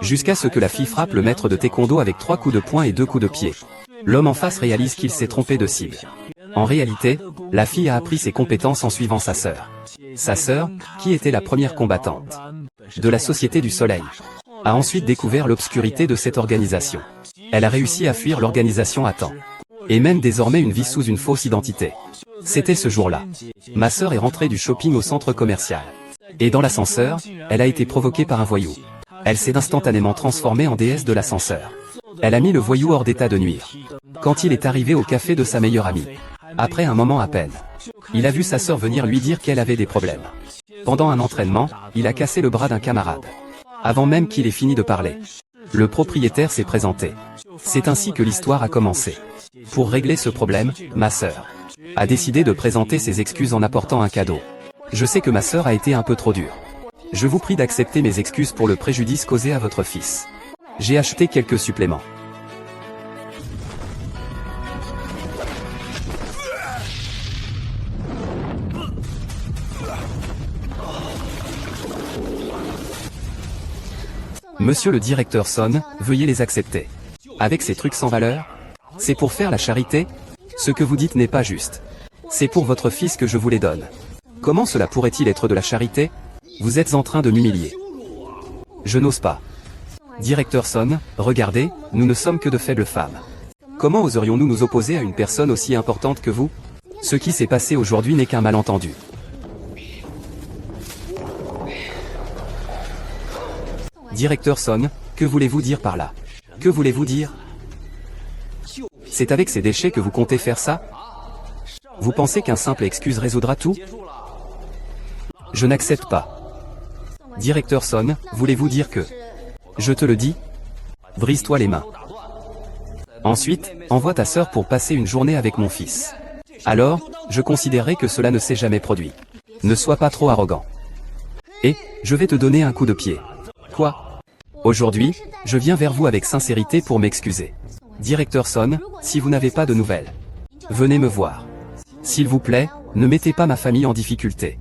Jusqu'à ce que la fille frappe le maître de taekwondo avec 3 coups de poing et 2 coups de pied. L'homme en face réalise qu'il s'est trompé de cible. En réalité, la fille a appris ses compétences en suivant sa sœur. Sa sœur, qui était la première combattante de la Société du Soleil, a ensuite découvert l'obscurité de cette organisation. Elle a réussi à fuir l'organisation à temps. Et mène désormais une vie sous une fausse identité. C'était ce jour-là. Ma sœur est rentrée du shopping au centre commercial. Et dans l'ascenseur, elle a été provoquée par un voyou. Elle s'est instantanément transformée en déesse de l'ascenseur. Elle a mis le voyou hors d'état de nuire. Quand il est arrivé au café de sa meilleure amie, après un moment à peine, il a vu sa sœur venir lui dire qu'elle avait des problèmes. Pendant un entraînement, il a cassé le bras d'un camarade. Avant même qu'il ait fini de parler, le propriétaire s'est présenté. C'est ainsi que l'histoire a commencé. Pour régler ce problème, ma sœur a décidé de présenter ses excuses en apportant un cadeau. Je sais que ma sœur a été un peu trop dure. Je vous prie d'accepter mes excuses pour le préjudice causé à votre fils. J'ai acheté quelques suppléments. Monsieur le directeur Son, veuillez les accepter. Avec ces trucs sans valeur, c'est pour faire la charité? Ce que vous dites n'est pas juste. C'est pour votre fils que je vous les donne. Comment cela pourrait-il être de la charité? Vous êtes en train de m'humilier. Je n'ose pas. Directeur Son, regardez, nous ne sommes que de faibles femmes. Comment oserions-nous nous opposer à une personne aussi importante que vous? Ce qui s'est passé aujourd'hui n'est qu'un malentendu. Directeur Son, que voulez-vous dire par là? Que voulez-vous dire? C'est avec ces déchets que vous comptez faire ça? Vous pensez qu'un simple excuse résoudra tout? Je n'accepte pas. Directeur Son, voulez-vous dire que... Je te le dis. Brise-toi les mains. Ensuite, envoie ta sœur pour passer une journée avec mon fils. Alors, je considérerai que cela ne s'est jamais produit. Ne sois pas trop arrogant. Et, je vais te donner un coup de pied. Quoi? Aujourd'hui, je viens vers vous avec sincérité pour m'excuser. Directeur Son, si vous n'avez pas de nouvelles, venez me voir. S'il vous plaît, ne mettez pas ma famille en difficulté.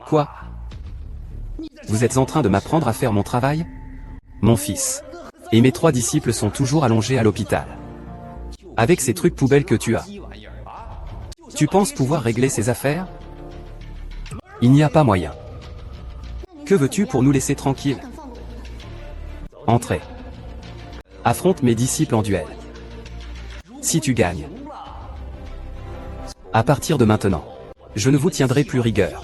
Quoi? Vous êtes en train de m'apprendre à faire mon travail? Mon fils et mes 3 disciples sont toujours allongés à l'hôpital. Avec ces trucs poubelles que tu as. Tu penses pouvoir régler ces affaires? Il n'y a pas moyen. Que veux-tu pour nous laisser tranquilles? Entrez. Affronte mes disciples en duel. Si tu gagnes. À partir de maintenant, je ne vous tiendrai plus rigueur.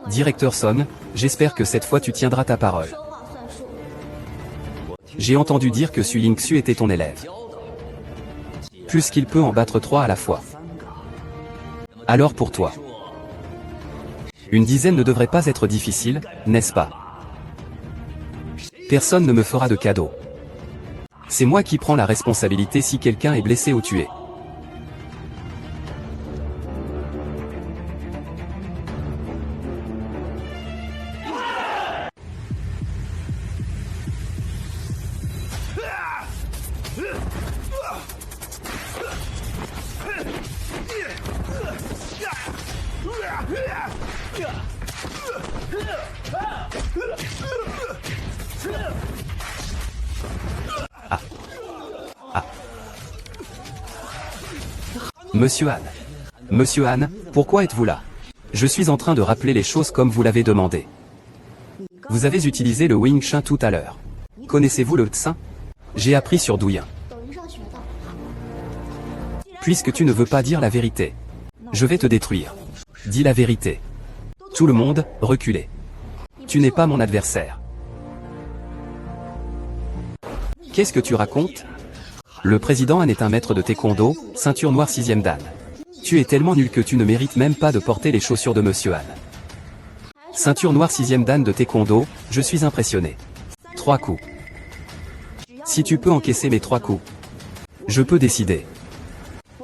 Directeur Son, j'espère que cette fois tu tiendras ta parole. J'ai entendu dire que Su Ying-Su était ton élève. Puisqu'il peut en battre 3 à la fois. Alors pour toi. Une dizaine ne devrait pas être difficile, n'est-ce pas? Personne ne me fera de cadeau. C'est moi qui prends la responsabilité si quelqu'un est blessé ou tué. Monsieur Han. Monsieur Han, pourquoi êtes-vous là? Je suis en train de rappeler les choses comme vous l'avez demandé. Vous avez utilisé le Wing Chun tout à l'heure. Connaissez-vous le Tsin? J'ai appris sur Douyin. Puisque tu ne veux pas dire la vérité, je vais te détruire. Dis la vérité. Tout le monde, reculez. Tu n'es pas mon adversaire. Qu'est-ce que tu racontes? Le président Han est un maître de taekwondo, ceinture noire 6e dan. Tu es tellement nul que tu ne mérites même pas de porter les chaussures de Monsieur Han. Ceinture noire 6e dan de taekwondo, je suis impressionné. 3 coups. Si tu peux encaisser mes 3 coups, Je peux décider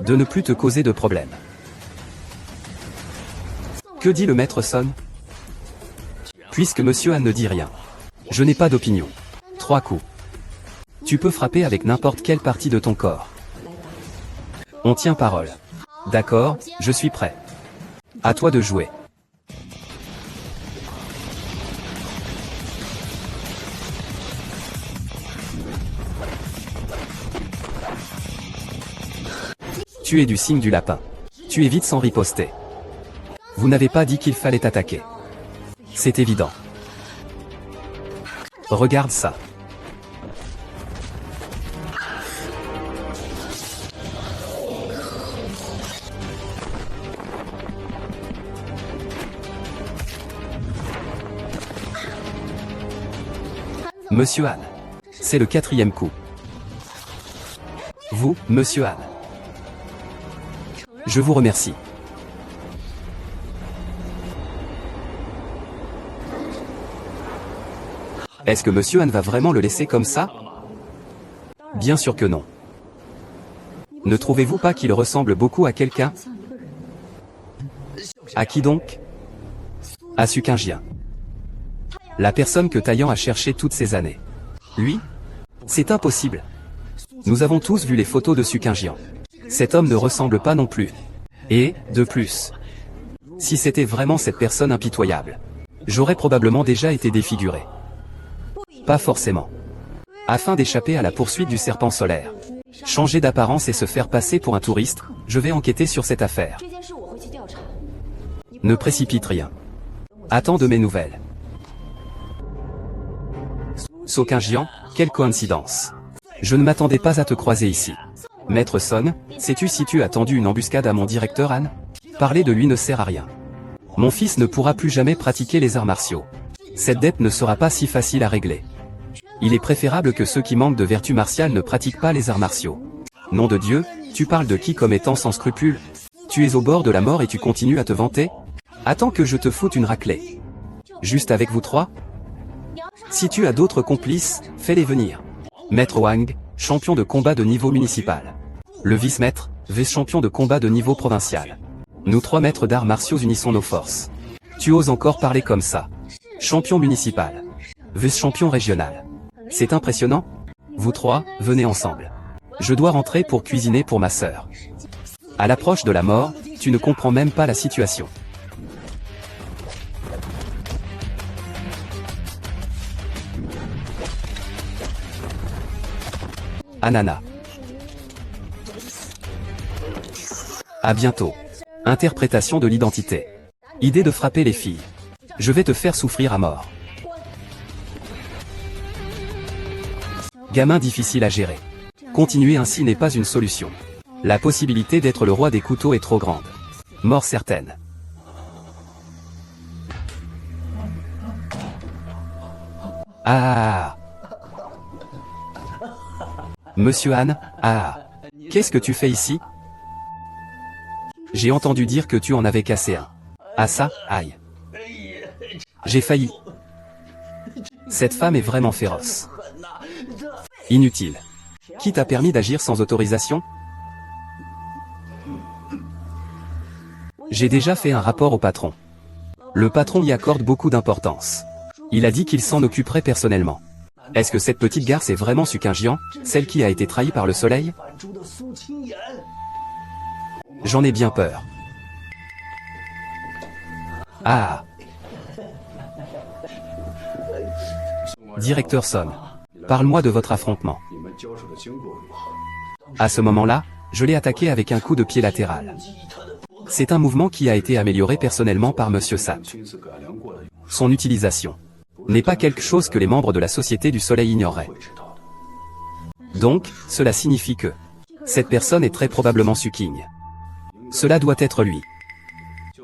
de ne plus te causer de problème. Que dit le maître Son? Puisque Monsieur Han ne dit rien, je n'ai pas d'opinion. 3 coups. Tu peux frapper avec n'importe quelle partie de ton corps. On tient parole. D'accord, je suis prêt. À toi de jouer. Tu es du signe du lapin. Tu évites sans riposter. Vous n'avez pas dit qu'il fallait attaquer. C'est évident. Regarde ça. Monsieur Han. C'est le 4e coup. Vous, Monsieur Han. Je vous remercie. Est-ce que Monsieur Han va vraiment le laisser comme ça? Bien sûr que non. Ne trouvez-vous pas qu'il ressemble beaucoup à quelqu'un? À qui donc? À Suqingjian. La personne que Taiyang a cherchée toutes ces années. Lui? C'est impossible. Nous avons tous vu les photos de Suqingjian. Cet homme ne ressemble pas non plus. Et, de plus, si c'était vraiment cette personne impitoyable, j'aurais probablement déjà été défiguré. Pas forcément. Afin d'échapper à la poursuite du serpent solaire, changer d'apparence et se faire passer pour un touriste, je vais enquêter sur cette affaire. Ne précipite rien. Attends de mes nouvelles. Suqingjian, quelle coïncidence. Je ne m'attendais pas à te croiser ici. Maître Son, sais-tu si tu as tendu une embuscade à mon directeur Han? Parler de lui ne sert à rien. Mon fils ne pourra plus jamais pratiquer les arts martiaux. Cette dette ne sera pas si facile à régler. Il est préférable que ceux qui manquent de vertu martiale ne pratiquent pas les arts martiaux. Nom de Dieu, tu parles de qui comme étant sans scrupules? Tu es au bord de la mort et tu continues à te vanter? Attends que je te foute une raclée. Juste avec vous 3? Si tu as d'autres complices, fais-les venir. Maître Wang, champion de combat de niveau municipal. Le vice-maître, vice-champion de combat de niveau provincial. Nous 3 maîtres d'arts martiaux unissons nos forces. Tu oses encore parler comme ça? Champion municipal. Vice-champion régional. C'est impressionnant? Vous 3, venez ensemble. Je dois rentrer pour cuisiner pour ma sœur. À l'approche de la mort, tu ne comprends même pas la situation. Anana. À bientôt. Interprétation de l'identité. Idée de frapper les filles. Je vais te faire souffrir à mort. Gamin difficile à gérer. Continuer ainsi n'est pas une solution. La possibilité d'être le roi des couteaux est trop grande. Mort certaine. Ah. Monsieur Han, ah. Qu'est-ce que tu fais ici? J'ai entendu dire que tu en avais cassé un. Ah ça, aïe. J'ai failli. Cette femme est vraiment féroce. Inutile. Qui t'a permis d'agir sans autorisation? J'ai déjà fait un rapport au patron. Le patron y accorde beaucoup d'importance. Il a dit qu'il s'en occuperait personnellement. Est-ce que cette petite garce est vraiment Suqingjian, celle qui a été trahie par le soleil? J'en ai bien peur. Ah. Directeur Son, parle-moi de votre affrontement. À ce moment-là, je l'ai attaqué avec un coup de pied latéral. C'est un mouvement qui a été amélioré personnellement par Monsieur San. Son utilisation n'est pas quelque chose que les membres de la Société du Soleil ignoreraient. Donc, cela signifie que cette personne est très probablement Suqing. Cela doit être lui.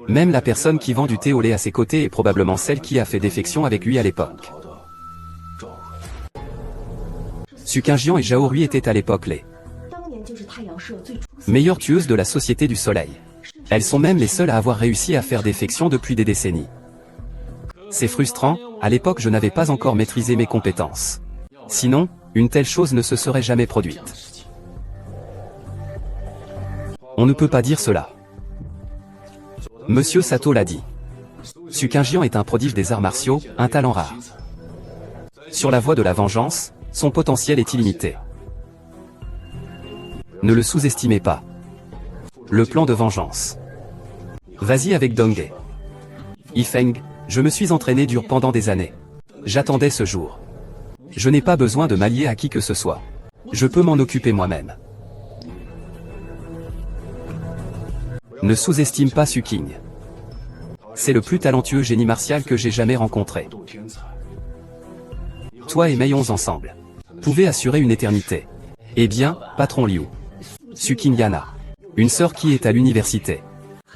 Même la personne qui vend du thé au lait à ses côtés est probablement celle qui a fait défection avec lui à l'époque. Suqingjian et Zhao Rui étaient à l'époque les meilleures tueuses de la Société du Soleil. Elles sont même les seules à avoir réussi à faire défection depuis des décennies. C'est frustrant, à l'époque je n'avais pas encore maîtrisé mes compétences. Sinon, une telle chose ne se serait jamais produite. On ne peut pas dire cela. Monsieur Sato l'a dit. Su Qingjian est un prodige des arts martiaux, un talent rare. Sur la voie de la vengeance, son potentiel est illimité. Ne le sous-estimez pas. Le plan de vengeance. Vas-y avec Donghae. Yifeng, je me suis entraîné dur pendant des années. J'attendais ce jour. Je n'ai pas besoin de m'allier à qui que ce soit. Je peux m'en occuper moi-même. Ne sous-estime pas Su Qing. C'est le plus talentueux génie martial que j'ai jamais rencontré. Toi et Meiyons ensemble pouvez assurer une éternité. Eh bien, patron Liu. Su Qing Yana. Une sœur qui est à l'université.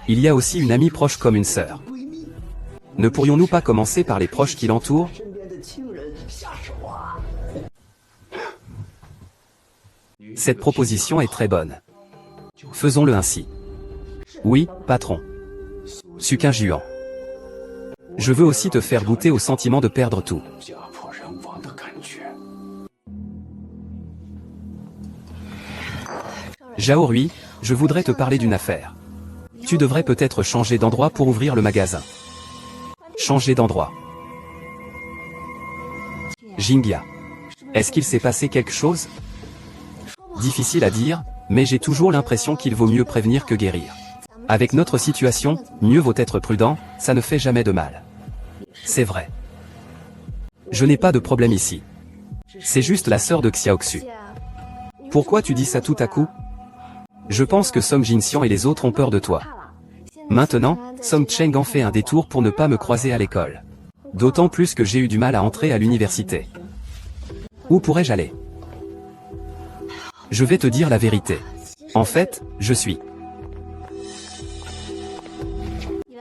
Il y a aussi une amie proche comme une sœur. Ne pourrions-nous pas commencer par les proches qui l'entourent? Cette proposition est très bonne. Faisons-le ainsi. Oui, patron. Su Qingjuan. Je veux aussi te faire goûter au sentiment de perdre tout. Zhao Rui, je voudrais te parler d'une affaire. Tu devrais peut-être changer d'endroit pour ouvrir le magasin. Changer d'endroit. Jingya. Est-ce qu'il s'est passé quelque chose? Difficile à dire, mais j'ai toujours l'impression qu'il vaut mieux prévenir que guérir. Avec notre situation, mieux vaut être prudent, ça ne fait jamais de mal. C'est vrai. Je n'ai pas de problème ici. C'est juste la sœur de Xiaoxu. Pourquoi tu dis ça tout à coup? Je pense que Song Jinxian et les autres ont peur de toi. Maintenant, Song Cheng en fait un détour pour ne pas me croiser à l'école. D'autant plus que j'ai eu du mal à entrer à l'université. Où pourrais-je aller? Je vais te dire la vérité. En fait, je suis...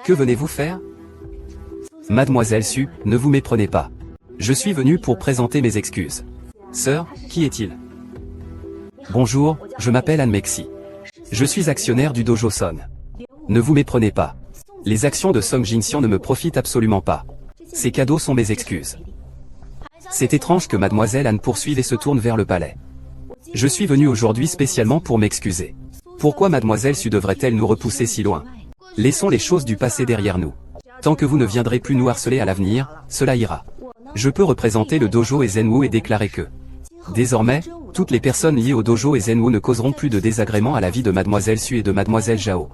Que venez-vous faire? Mademoiselle Su, ne vous méprenez pas. Je suis venu pour présenter mes excuses. Sœur, qui est-il? Bonjour, je m'appelle Anne Mexi. Je suis actionnaire du dojo Son. Ne vous méprenez pas. Les actions de Song Jinxian ne me profitent absolument pas. Ces cadeaux sont mes excuses. C'est étrange que Mademoiselle Anne poursuive et se tourne vers le palais. Je suis venu aujourd'hui spécialement pour m'excuser. Pourquoi Mademoiselle Su devrait-elle nous repousser si loin? Laissons les choses du passé derrière nous. Tant que vous ne viendrez plus nous harceler à l'avenir, cela ira. Je peux représenter le dojo et Zenwu et déclarer que, désormais, toutes les personnes liées au dojo et Zenwu ne causeront plus de désagréments à la vie de Mademoiselle Su et de Mademoiselle Zhao.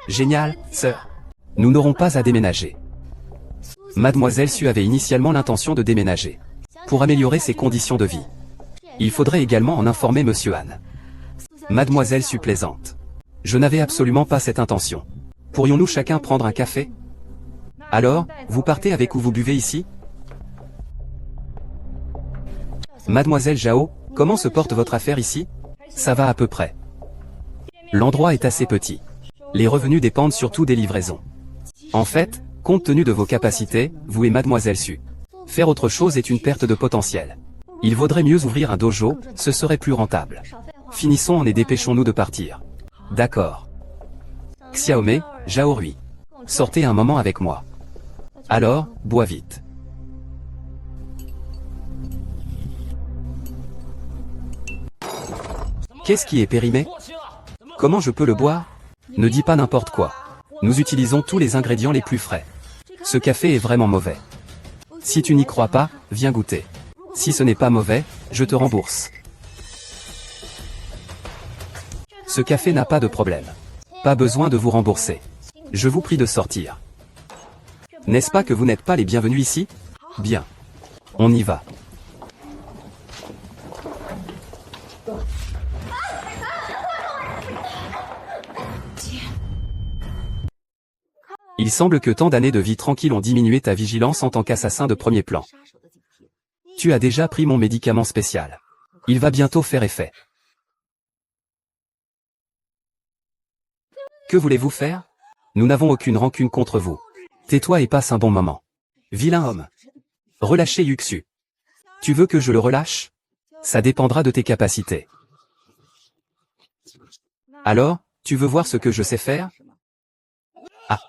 Génial, sœur. Nous n'aurons pas à déménager. Mademoiselle Su avait initialement l'intention de déménager. Pour améliorer ses conditions de vie. Il faudrait également en informer Monsieur Han. Mademoiselle Su plaisante. Je n'avais absolument pas cette intention. Pourrions-nous chacun prendre un café? Alors, vous partez avec ou vous buvez ici? Mademoiselle Zhao, comment se porte votre affaire ici? Ça va à peu près. L'endroit est assez petit. Les revenus dépendent surtout des livraisons. En fait, compte tenu de vos capacités, vous et Mademoiselle Su, faire autre chose est une perte de potentiel. Il vaudrait mieux ouvrir un dojo, ce serait plus rentable. Finissons et dépêchons-nous de partir. D'accord. Xiaomei, Zhao Rui. Sortez un moment avec moi. Alors, bois vite. Qu'est-ce qui est périmé? Comment je peux le boire? Ne dis pas n'importe quoi. Nous utilisons tous les ingrédients les plus frais. Ce café est vraiment mauvais. Si tu n'y crois pas, viens goûter. Si ce n'est pas mauvais, je te rembourse. Ce café n'a pas de problème. Pas besoin de vous rembourser. Je vous prie de sortir. N'est-ce pas que vous n'êtes pas les bienvenus ici? Bien. On y va. Il semble que tant d'années de vie tranquille ont diminué ta vigilance en tant qu'assassin de premier plan. Tu as déjà pris mon médicament spécial. Il va bientôt faire effet. Que voulez-vous faire? Nous n'avons aucune rancune contre vous. Tais-toi et passe un bon moment. Vilain homme. Relâchez Yuxu. Tu veux que je le relâche? Ça dépendra de tes capacités. Alors, tu veux voir ce que je sais faire? Ah.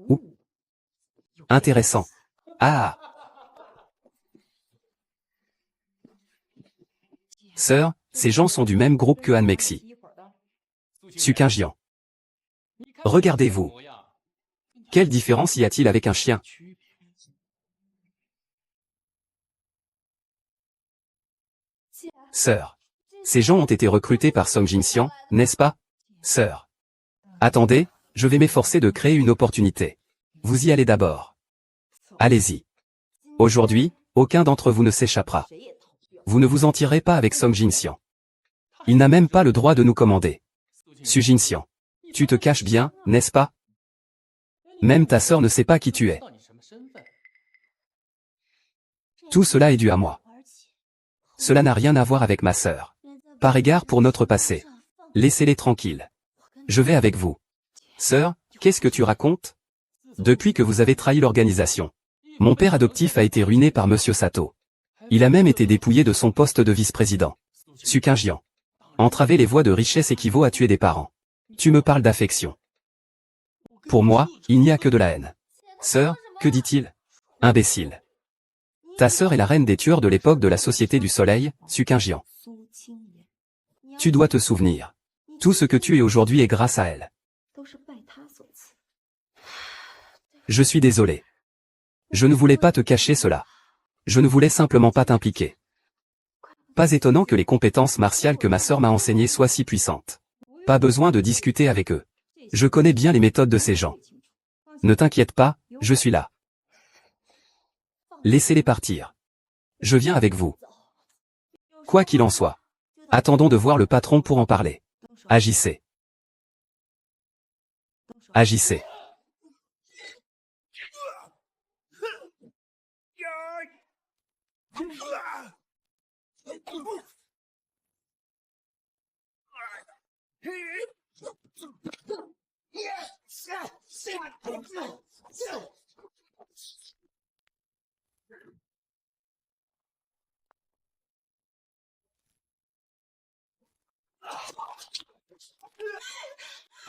Ouh. Intéressant. Ah. Sœur, ces gens sont du même groupe que Han Mexi. Su Qingjian. Regardez-vous. Quelle différence y a-t-il avec un chien? Sœur. Ces gens ont été recrutés par Song Jinxian, n'est-ce pas? Sœur. Attendez, je vais m'efforcer de créer une opportunité. Vous y allez d'abord. Allez-y. Aujourd'hui, aucun d'entre vous ne s'échappera. Vous ne vous en tirerez pas avec Song Jinxian. Il n'a même pas le droit de nous commander. Su Jinxian. Tu te caches bien, n'est-ce pas? Même ta sœur ne sait pas qui tu es. Tout cela est dû à moi. Cela n'a rien à voir avec ma sœur. Par égard pour notre passé. Laissez-les tranquilles. Je vais avec vous. Sœur, qu'est-ce que tu racontes? Depuis que vous avez trahi l'organisation. Mon père adoptif a été ruiné par Monsieur Sato. Il a même été dépouillé de son poste de vice-président. Su Qingjian. Entraver les voies de richesse équivaut à tuer des parents. Tu me parles d'affection. Pour moi, il n'y a que de la haine. Sœur, que dit-il? Imbécile. Ta sœur est la reine des tueurs de l'époque de la Société du Soleil, Su Qingjian. Tu dois te souvenir. Tout ce que tu es aujourd'hui est grâce à elle. Je suis désolé. Je ne voulais pas te cacher cela. Je ne voulais simplement pas t'impliquer. Pas étonnant que les compétences martiales que ma sœur m'a enseignées soient si puissantes. Pas besoin de discuter avec eux. Je connais bien les méthodes de ces gens. Ne t'inquiète pas, je suis là. Laissez-les partir. Je viens avec vous. Quoi qu'il en soit. Attendons de voir le patron pour en parler. Agissez. Agissez.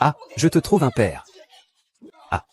Ah, je te trouve un père. Ah.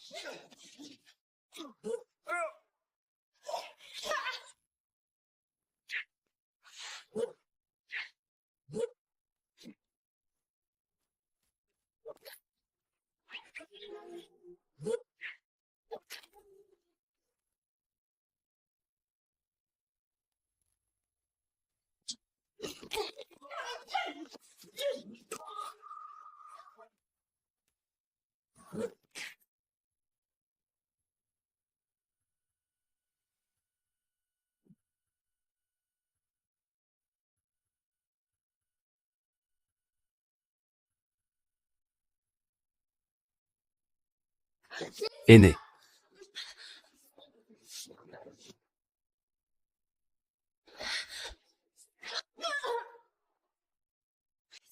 Aîné.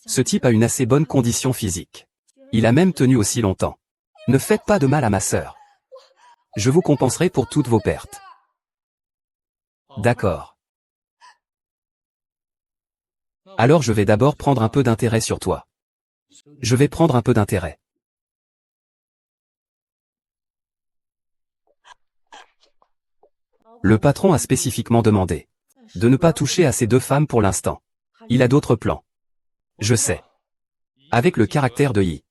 Ce type a une assez bonne condition physique. Il a même tenu aussi longtemps. Ne faites pas de mal à ma sœur. Je vous compenserai pour toutes vos pertes. D'accord. Alors je vais d'abord prendre un peu d'intérêt sur toi. Je vais prendre un peu d'intérêt. Le patron a spécifiquement demandé de ne pas toucher à ces deux femmes pour l'instant. Il a d'autres plans. Je sais. Avec le caractère de Yi.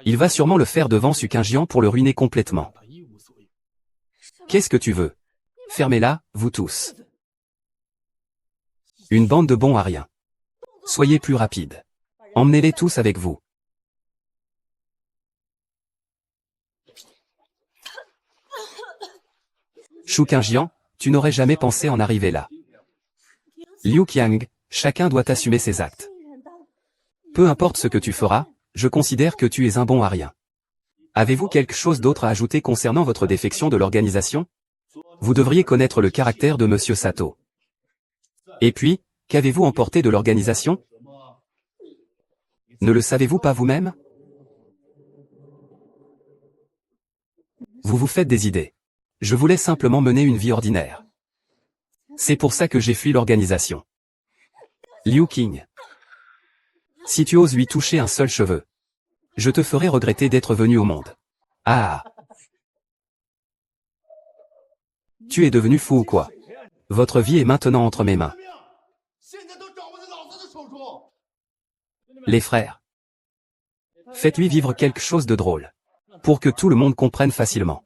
Il va sûrement le faire devant Su Qingjian pour le ruiner complètement. Qu'est-ce que tu veux? Fermez-la, vous tous. Une bande de bons à rien. Soyez plus rapides. Emmenez-les tous avec vous. Su Qingjian, tu n'aurais jamais pensé en arriver là. Liu Qiang, chacun doit assumer ses actes. Peu importe ce que tu feras, je considère que tu es un bon à rien. Avez-vous quelque chose d'autre à ajouter concernant votre défection de l'organisation? Vous devriez connaître le caractère de Monsieur Sato. Et puis, qu'avez-vous emporté de l'organisation? Ne le savez-vous pas vous-même? Vous vous faites des idées. Je voulais simplement mener une vie ordinaire. C'est pour ça que j'ai fui l'organisation. Liu Qing. Si tu oses lui toucher un seul cheveu, je te ferai regretter d'être venu au monde. Ah! Tu es devenu fou ou quoi? Votre vie est maintenant entre mes mains. Les frères. Faites-lui vivre quelque chose de drôle. Pour que tout le monde comprenne facilement.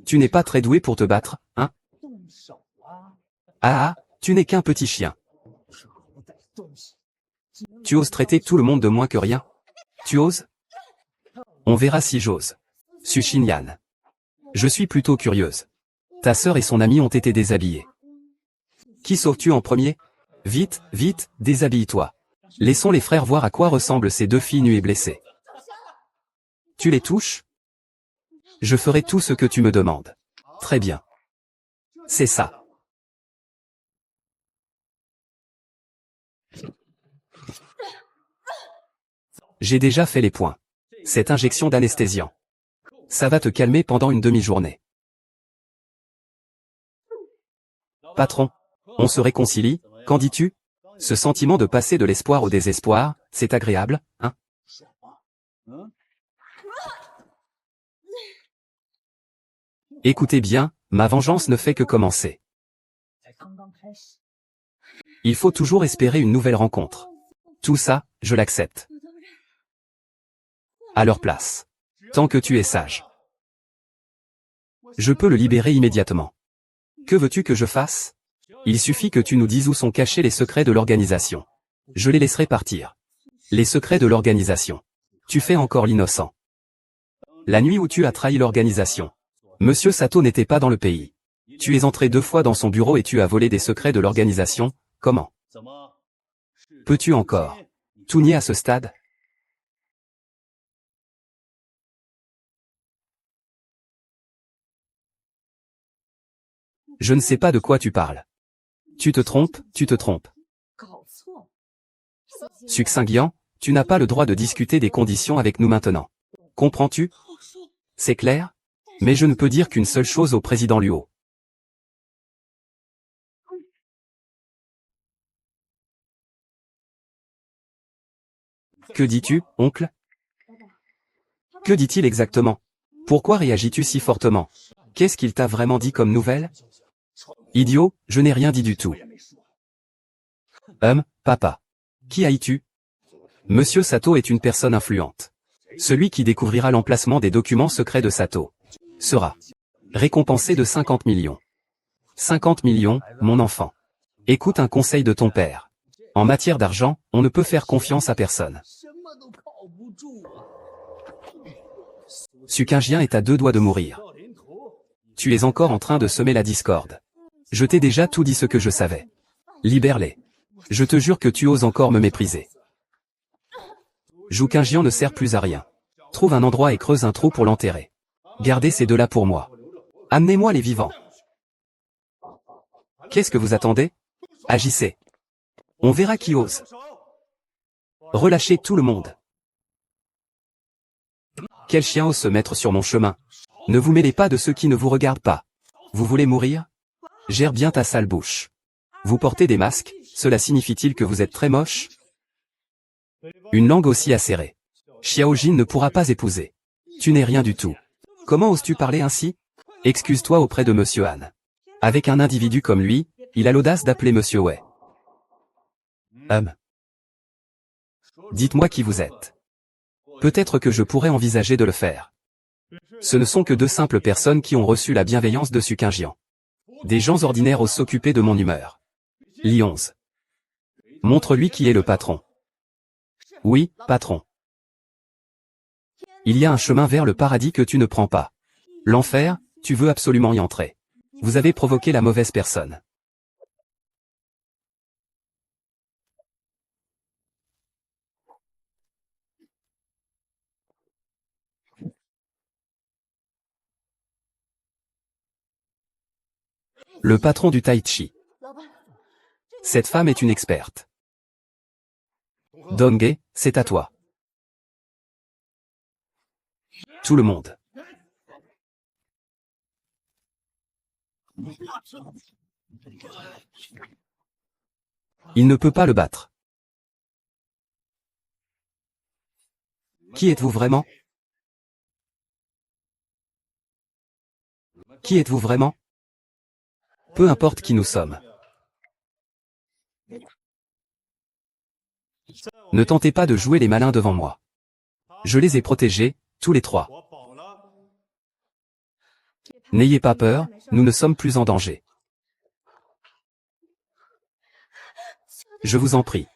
Tu n'es pas très doué pour te battre, hein? Ah, tu n'es qu'un petit chien. Tu oses traiter tout le monde de moins que rien? Tu oses? On verra si j'ose. Su Xinyan. Je suis plutôt curieuse. Ta sœur et son ami ont été déshabillés. Qui sauves-tu en premier? Vite, vite, déshabille-toi. Laissons les frères voir à quoi ressemblent ces deux filles nues et blessées. Tu les touches? Je ferai tout ce que tu me demandes. Très bien. C'est ça. J'ai déjà fait les points. Cette injection d'anesthésiant. Ça va te calmer pendant une demi-journée. Patron, on se réconcilie, qu'en dis-tu? Ce sentiment de passer de l'espoir au désespoir, c'est agréable, hein? Écoutez bien, ma vengeance ne fait que commencer. Il faut toujours espérer une nouvelle rencontre. Tout ça, je l'accepte. À leur place. Tant que tu es sage. Je peux le libérer immédiatement. Que veux-tu que je fasse? Il suffit que tu nous dises où sont cachés les secrets de l'organisation. Je les laisserai partir. Les secrets de l'organisation. Tu fais encore l'innocent. La nuit où tu as trahi l'organisation. Monsieur Sato n'était pas dans le pays. Tu es entré 2 fois dans son bureau et tu as volé des secrets de l'organisation, comment? Peux-tu encore tout nier à ce stade? Je ne sais pas de quoi tu parles. Tu te trompes, tu te trompes. Su Xingyan, tu n'as pas le droit de discuter des conditions avec nous maintenant. Comprends-tu? C'est clair? Mais je ne peux dire qu'une seule chose au président Luo. Que dis-tu, oncle? Que dit-il exactement? Pourquoi réagis-tu si fortement? Qu'est-ce qu'il t'a vraiment dit comme nouvelle? Idiot, je n'ai rien dit du tout. Papa. Qui haïs-tu? Monsieur Sato est une personne influente. Celui qui découvrira l'emplacement des documents secrets de Sato sera récompensé de 50 millions. 50 millions, mon enfant. Écoute un conseil de ton père. En matière d'argent, on ne peut faire confiance à personne. Su Qingyan est à 2 doigts de mourir. Tu es encore en train de semer la discorde. Je t'ai déjà tout dit ce que je savais. Libère-les. Je te jure que tu oses encore me mépriser. Zhu Qingyan ne sert plus à rien. Trouve un endroit et creuse un trou pour l'enterrer. Gardez ces deux-là pour moi. Amenez-moi les vivants. Qu'est-ce que vous attendez? Agissez. On verra qui ose. Relâchez tout le monde. Quel chien ose se mettre sur mon chemin? Ne vous mêlez pas de ceux qui ne vous regardent pas. Vous voulez mourir? Gère bien ta sale bouche. Vous portez des masques, cela signifie-t-il que vous êtes très moche? Une langue aussi acérée. Xiao Jin ne pourra pas épouser. Tu n'es rien du tout. Comment oses-tu parler ainsi? Excuse-toi auprès de Monsieur Han. Avec un individu comme lui, il a l'audace d'appeler Monsieur Wei. Dites-moi qui vous êtes. Peut-être que je pourrais envisager de le faire. Ce ne sont que 2 simples personnes qui ont reçu la bienveillance de Su Qingyan. Des gens ordinaires osent s'occuper de mon humeur. Li 11. Montre-lui qui est le patron. Oui, patron. Il y a un chemin vers le paradis que tu ne prends pas. L'enfer, tu veux absolument y entrer. Vous avez provoqué la mauvaise personne. Le patron du Tai Chi. Cette femme est une experte. Donghae, c'est à toi. Tout le monde. Il ne peut pas le battre. Qui êtes-vous vraiment? Qui êtes-vous vraiment? Peu importe qui nous sommes. Ne tentez pas de jouer les malins devant moi. Je les ai protégés, tous les trois. N'ayez pas peur, nous ne sommes plus en danger. Je vous en prie.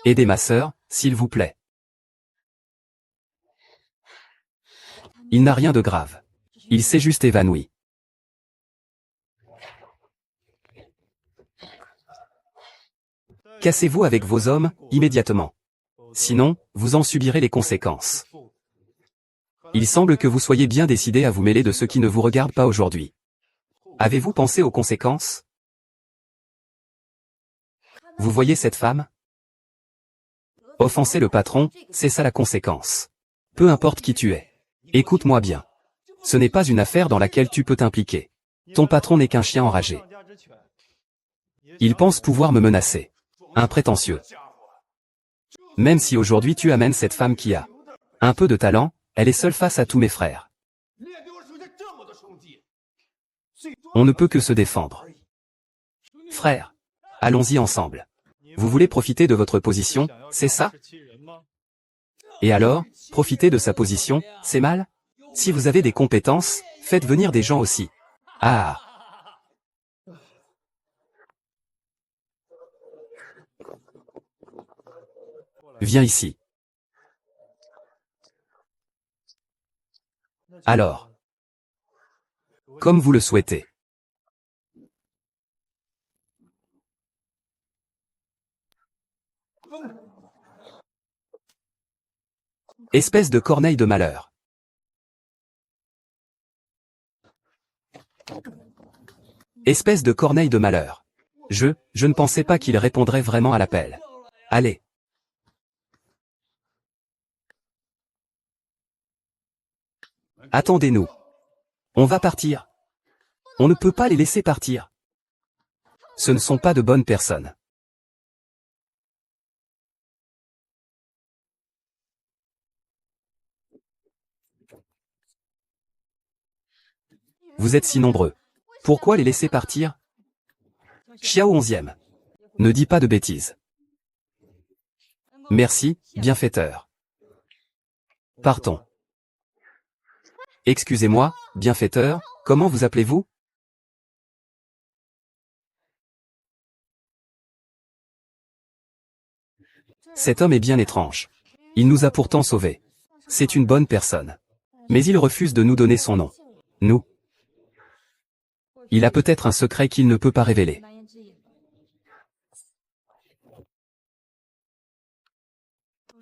Aidez ma sœur, s'il vous plaît. Il n'a rien de grave. Il s'est juste évanoui. Cassez-vous avec vos hommes, immédiatement. Sinon, vous en subirez les conséquences. Il semble que vous soyez bien décidé à vous mêler de ce qui ne vous regarde pas aujourd'hui. Avez-vous pensé aux conséquences? Vous voyez cette femme? Offenser le patron, c'est ça la conséquence. Peu importe qui tu es. Écoute-moi bien. Ce n'est pas une affaire dans laquelle tu peux t'impliquer. Ton patron n'est qu'un chien enragé. Il pense pouvoir me menacer. Un prétentieux. Même si aujourd'hui tu amènes cette femme qui a un peu de talent, elle est seule face à tous mes frères. On ne peut que se défendre. Frère, allons-y ensemble. Vous voulez profiter de votre position, c'est ça? Et alors, profiter de sa position, c'est mal? Si vous avez des compétences, faites venir des gens aussi. Ah! Viens ici. Alors. Comme vous le souhaitez. Espèce de corneille de malheur. Espèce de corneille de malheur. Je ne pensais pas qu'il répondrait vraiment à l'appel. Allez. Attendez-nous. On va partir. On ne peut pas les laisser partir. Ce ne sont pas de bonnes personnes. Vous êtes si nombreux. Pourquoi les laisser partir? Xiao 11e. Ne dis pas de bêtises. Merci, bienfaiteur. Partons. Excusez-moi, bienfaiteur, comment vous appelez-vous? Cet homme est bien étrange. Il nous a pourtant sauvés. C'est une bonne personne. Mais il refuse de nous donner son nom. Nous. Il a peut-être un secret qu'il ne peut pas révéler.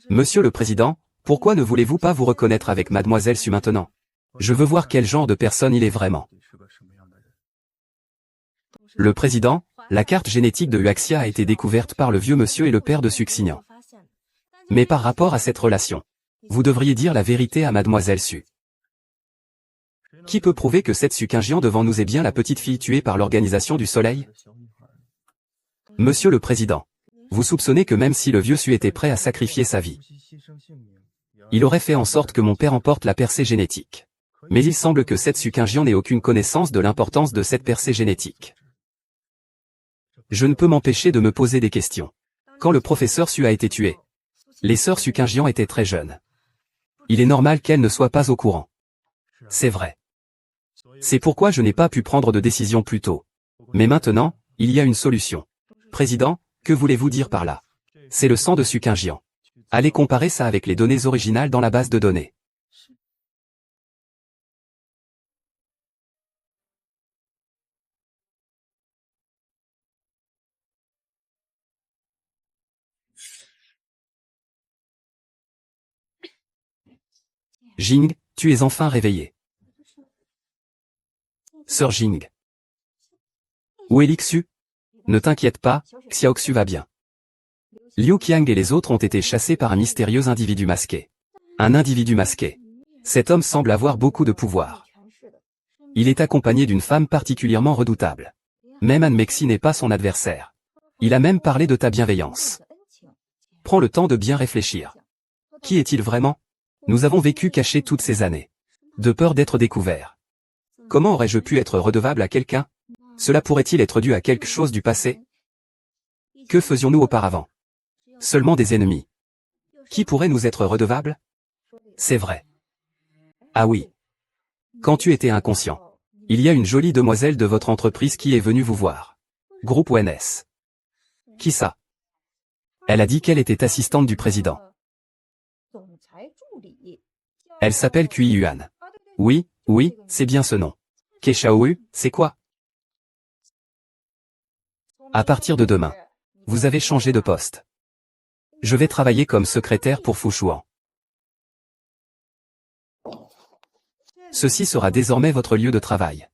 Monsieur le Président, pourquoi ne voulez-vous pas vous reconnaître avec Mademoiselle Su maintenant? Je veux voir quel genre de personne il est vraiment. Le Président, la carte génétique de Huaxia a été découverte par le vieux monsieur et le père de Suxignan. Mais par rapport à cette relation, vous devriez dire la vérité à Mademoiselle Su. Qui peut prouver que cette Suqingjian devant nous est bien la petite fille tuée par l'Organisation du Soleil? Monsieur le Président, vous soupçonnez que même si le vieux Su était prêt à sacrifier sa vie, il aurait fait en sorte que mon père emporte la percée génétique. Mais il semble que cette Suqingjian n'ait aucune connaissance de l'importance de cette percée génétique. Je ne peux m'empêcher de me poser des questions. Quand le professeur Su a été tué, les sœurs Suqingjian étaient très jeunes. Il est normal qu'elles ne soient pas au courant. C'est vrai. C'est pourquoi je n'ai pas pu prendre de décision plus tôt. Mais maintenant, il y a une solution. Président, que voulez-vous dire par là? C'est le sang de Suqingjian. Allez comparer ça avec les données originales dans la base de données. Jing, tu es enfin réveillé. Sœur Jing. Où est Lixu? Ne t'inquiète pas, Xiaoxu va bien. Liu Qiang et les autres ont été chassés par un mystérieux individu masqué. Un individu masqué. Cet homme semble avoir beaucoup de pouvoir. Il est accompagné d'une femme particulièrement redoutable. Même Anne Mexi n'est pas son adversaire. Il a même parlé de ta bienveillance. Prends le temps de bien réfléchir. Qui est-il vraiment? Nous avons vécu cachés toutes ces années. De peur d'être découverts. Comment aurais-je pu être redevable à quelqu'un? Cela pourrait-il être dû à quelque chose du passé? Que faisions-nous auparavant? Seulement des ennemis. Qui pourrait nous être redevable? C'est vrai. Ah oui. Quand tu étais inconscient. Il y a une jolie demoiselle de votre entreprise qui est venue vous voir. Groupe ONS. Qui ça? Elle a dit qu'elle était assistante du président. Elle s'appelle Kui Yuan. Oui, oui, c'est bien ce nom. Keshaoyu, c'est quoi? À partir de demain. Vous avez changé de poste. Je vais travailler comme secrétaire pour Fushuan. Ceci sera désormais votre lieu de travail.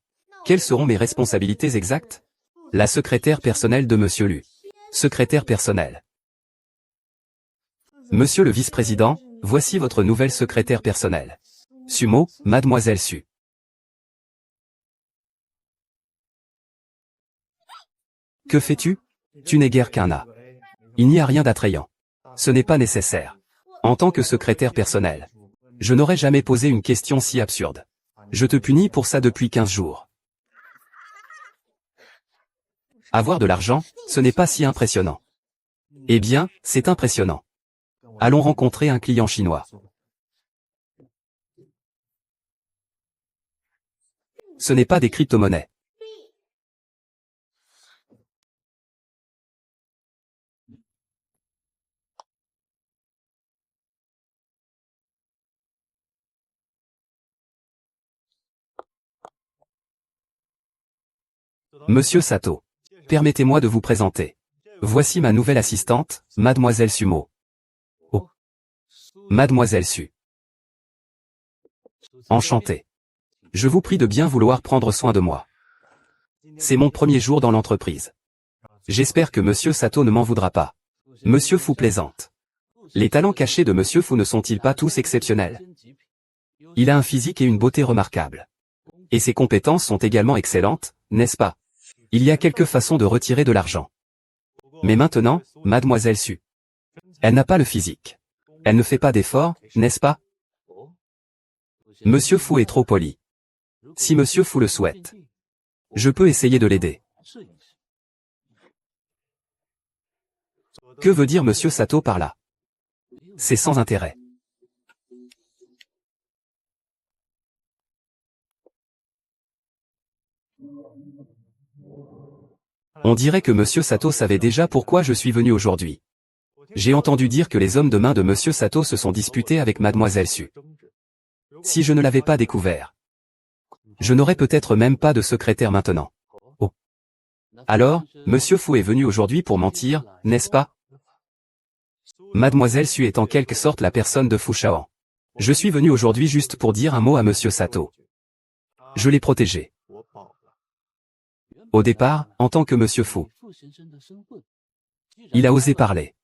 Quelles seront mes responsabilités exactes? La secrétaire personnelle de Monsieur Lu. Secrétaire personnel. Monsieur le vice-président, voici votre nouvelle secrétaire personnelle. Sumo, Mademoiselle Su. Que fais-tu? Tu n'es guère qu'un A. Il n'y a rien d'attrayant. Ce n'est pas nécessaire. En tant que secrétaire personnel, je n'aurais jamais posé une question si absurde. Je te punis pour ça depuis 15 jours. Avoir de l'argent, ce n'est pas si impressionnant. Eh bien, c'est impressionnant. Allons rencontrer un client chinois. Ce n'est pas des crypto-monnaies. Monsieur Sato. Permettez-moi de vous présenter. Voici ma nouvelle assistante, Mademoiselle Sumo. Oh. Mademoiselle Su. Enchantée. Je vous prie de bien vouloir prendre soin de moi. C'est mon premier jour dans l'entreprise. J'espère que Monsieur Sato ne m'en voudra pas. Monsieur Fu plaisante. Les talents cachés de Monsieur Fu ne sont-ils pas tous exceptionnels? Il a un physique et une beauté remarquables. Et ses compétences sont également excellentes, n'est-ce pas? Il y a quelques façons de retirer de l'argent. Mais maintenant, Mademoiselle Su. Elle n'a pas le physique. Elle ne fait pas d'efforts, n'est-ce pas? Monsieur Fu est trop poli. Si Monsieur Fu le souhaite, je peux essayer de l'aider. Que veut dire Monsieur Sato par là? C'est sans intérêt. On dirait que Monsieur Sato savait déjà pourquoi je suis venu aujourd'hui. J'ai entendu dire que les hommes de main de Monsieur Sato se sont disputés avec Mademoiselle Su. Si je ne l'avais pas découvert, je n'aurais peut-être même pas de secrétaire maintenant. Oh. Alors, Monsieur Fu est venu aujourd'hui pour mentir, n'est-ce pas? Mademoiselle Su est en quelque sorte la personne de Fushuan. Je suis venu aujourd'hui juste pour dire un mot à Monsieur Sato. Je l'ai protégé. Au départ, en tant que Monsieur Fu. Il a osé parler.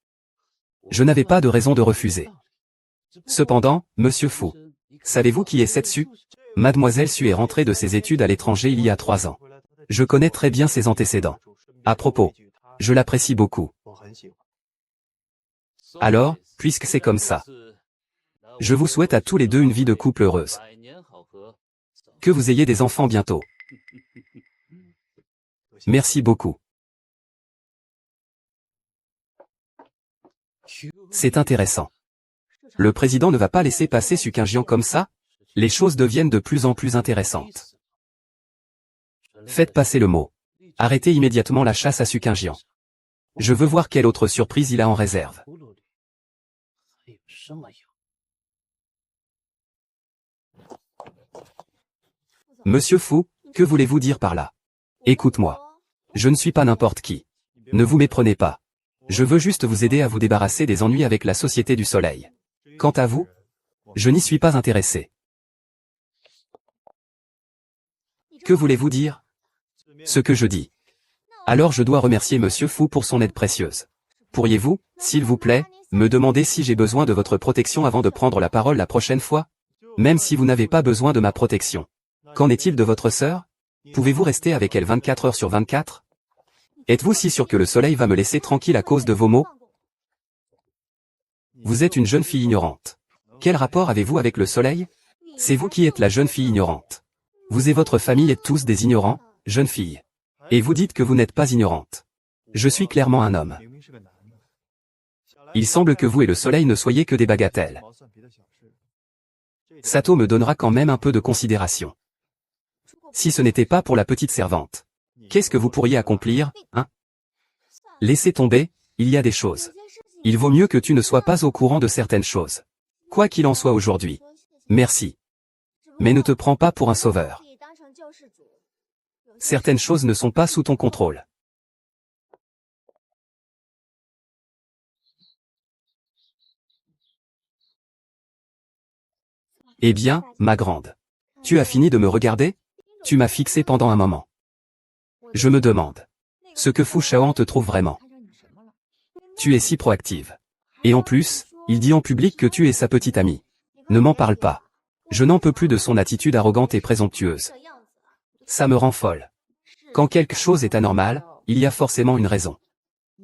Je n'avais pas de raison de refuser. Cependant, Monsieur Fu, savez-vous qui est cette Su? Mademoiselle Su est rentrée de ses études à l'étranger il y a 3 ans. Je connais très bien ses antécédents. À propos, je l'apprécie beaucoup. Alors, puisque c'est comme ça, je vous souhaite à tous les deux une vie de couple heureuse. Que vous ayez des enfants bientôt. Merci beaucoup. C'est intéressant. Le président ne va pas laisser passer Su Qingjian comme ça? Les choses deviennent de plus en plus intéressantes. Faites passer le mot. Arrêtez immédiatement la chasse à Su Qingjian. Je veux voir quelle autre surprise il a en réserve. Monsieur Fu, que voulez-vous dire par là? Écoute-moi. Je ne suis pas n'importe qui. Ne vous méprenez pas. Je veux juste vous aider à vous débarrasser des ennuis avec la Société du Soleil. Quant à vous, je n'y suis pas intéressé. Que voulez-vous dire? Ce que je dis. Alors je dois remercier Monsieur Fu pour son aide précieuse. Pourriez-vous, s'il vous plaît, me demander si j'ai besoin de votre protection avant de prendre la parole la prochaine fois? Même si vous n'avez pas besoin de ma protection. Qu'en est-il de votre sœur? Pouvez-vous rester avec elle 24 heures sur 24? Êtes-vous si sûr que le soleil va me laisser tranquille à cause de vos mots? Vous êtes une jeune fille ignorante. Quel rapport avez-vous avec le soleil? C'est vous qui êtes la jeune fille ignorante. Vous et votre famille êtes tous des ignorants, jeune fille. Et vous dites que vous n'êtes pas ignorante. Je suis clairement un homme. Il semble que vous et le soleil ne soyez que des bagatelles. Sato me donnera quand même un peu de considération. Si ce n'était pas pour la petite servante. Qu'est-ce que vous pourriez accomplir, hein? Laissez tomber, il y a des choses. Il vaut mieux que tu ne sois pas au courant de certaines choses. Quoi qu'il en soit aujourd'hui. Merci. Mais ne te prends pas pour un sauveur. Certaines choses ne sont pas sous ton contrôle. Eh bien, ma grande. Tu as fini de me regarder? Tu m'as fixé pendant un moment. Je me demande. Ce que Fu Shaoan te trouve vraiment. Tu es si proactive. Et en plus, il dit en public que tu es sa petite amie. Ne m'en parle pas. Je n'en peux plus de son attitude arrogante et présomptueuse. Ça me rend folle. Quand quelque chose est anormal, il y a forcément une raison.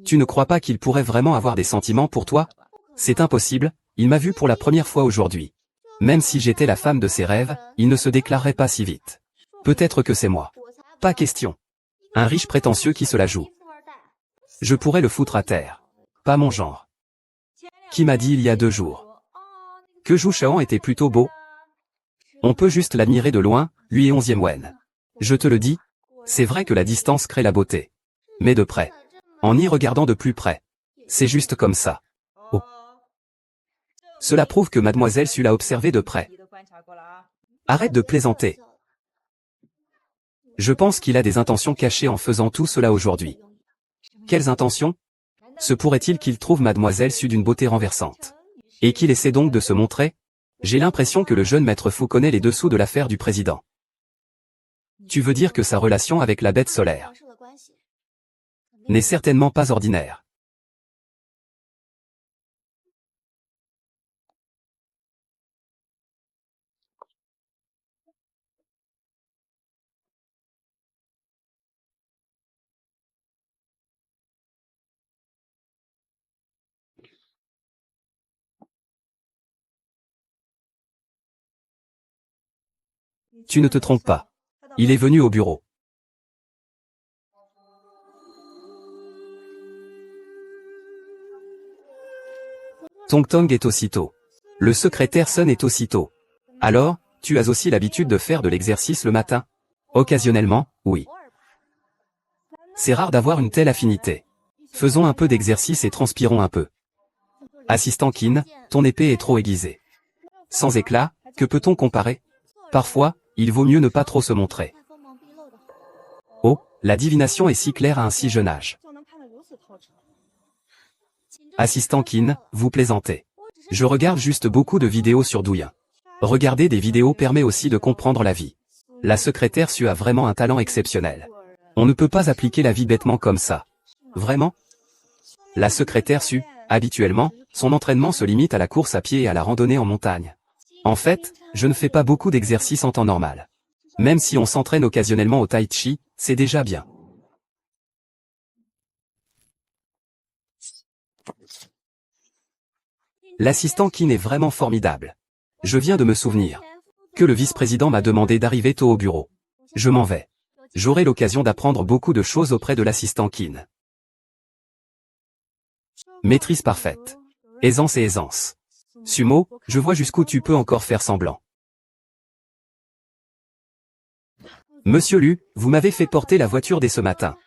Tu ne crois pas qu'il pourrait vraiment avoir des sentiments pour toi? C'est impossible, il m'a vu pour la première fois aujourd'hui. Même si j'étais la femme de ses rêves, il ne se déclarerait pas si vite. Peut-être que c'est moi. Pas question. Un riche prétentieux qui se la joue. Je pourrais le foutre à terre. Pas mon genre. Qui m'a dit il y a 2 jours que Zhu Shaoan était plutôt beau? On peut juste l'admirer de loin, lui et 11e Wen. Je te le dis, c'est vrai que la distance crée la beauté. Mais de près. En y regardant de plus près. C'est juste comme ça. Oh. Cela prouve que mademoiselle Su l'a observé de près. Arrête de plaisanter. Je pense qu'il a des intentions cachées en faisant tout cela aujourd'hui. Quelles intentions? Se pourrait-il qu'il trouve mademoiselle Su d'une beauté renversante? Et qu'il essaie donc de se montrer? J'ai l'impression que le jeune maître Fu connaît les dessous de l'affaire du président. Tu veux dire que sa relation avec la bête solaire n'est certainement pas ordinaire. Tu ne te trompes pas. Il est venu au bureau. Tong Tong est aussitôt. Le secrétaire Sun est aussitôt. Alors, tu as aussi l'habitude de faire de l'exercice le matin? Occasionnellement, oui. C'est rare d'avoir une telle affinité. Faisons un peu d'exercice et transpirons un peu. Assistant Qin, ton épée est trop aiguisée. Sans éclat, que peut-on comparer? Parfois, il vaut mieux ne pas trop se montrer. Oh, la divination est si claire à un si jeune âge. Assistant Qin, vous plaisantez. Je regarde juste beaucoup de vidéos sur Douyin. Regarder des vidéos permet aussi de comprendre la vie. La secrétaire Su a vraiment un talent exceptionnel. On ne peut pas appliquer la vie bêtement comme ça. Vraiment? La secrétaire Su, habituellement, son entraînement se limite à la course à pied et à la randonnée en montagne. En fait, je ne fais pas beaucoup d'exercices en temps normal. Même si on s'entraîne occasionnellement au tai chi, c'est déjà bien. L'assistant Qin est vraiment formidable. Je viens de me souvenir que le vice-président m'a demandé d'arriver tôt au bureau. Je m'en vais. J'aurai l'occasion d'apprendre beaucoup de choses auprès de l'assistant Qin. Maîtrise parfaite. Aisance et aisance. Sumo, je vois jusqu'où tu peux encore faire semblant. Monsieur Lu, vous m'avez fait porter la voiture dès ce matin.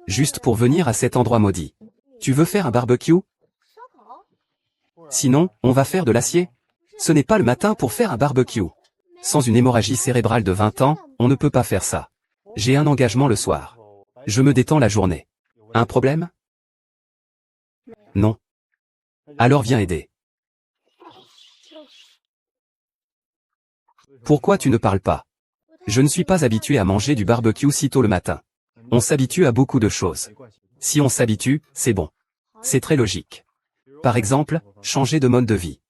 Juste pour venir à cet endroit maudit. Tu veux faire un barbecue? Sinon, on va faire de l'acier. Ce n'est pas le matin pour faire un barbecue. Sans une hémorragie cérébrale de 20 ans, on ne peut pas faire ça. J'ai un engagement le soir. Je me détends la journée. Un problème? Non. Alors viens aider. Pourquoi tu ne parles pas? Je ne suis pas habitué à manger du barbecue si tôt le matin. On s'habitue à beaucoup de choses. Si on s'habitue, c'est bon. C'est très logique. Par exemple, changer de mode de vie.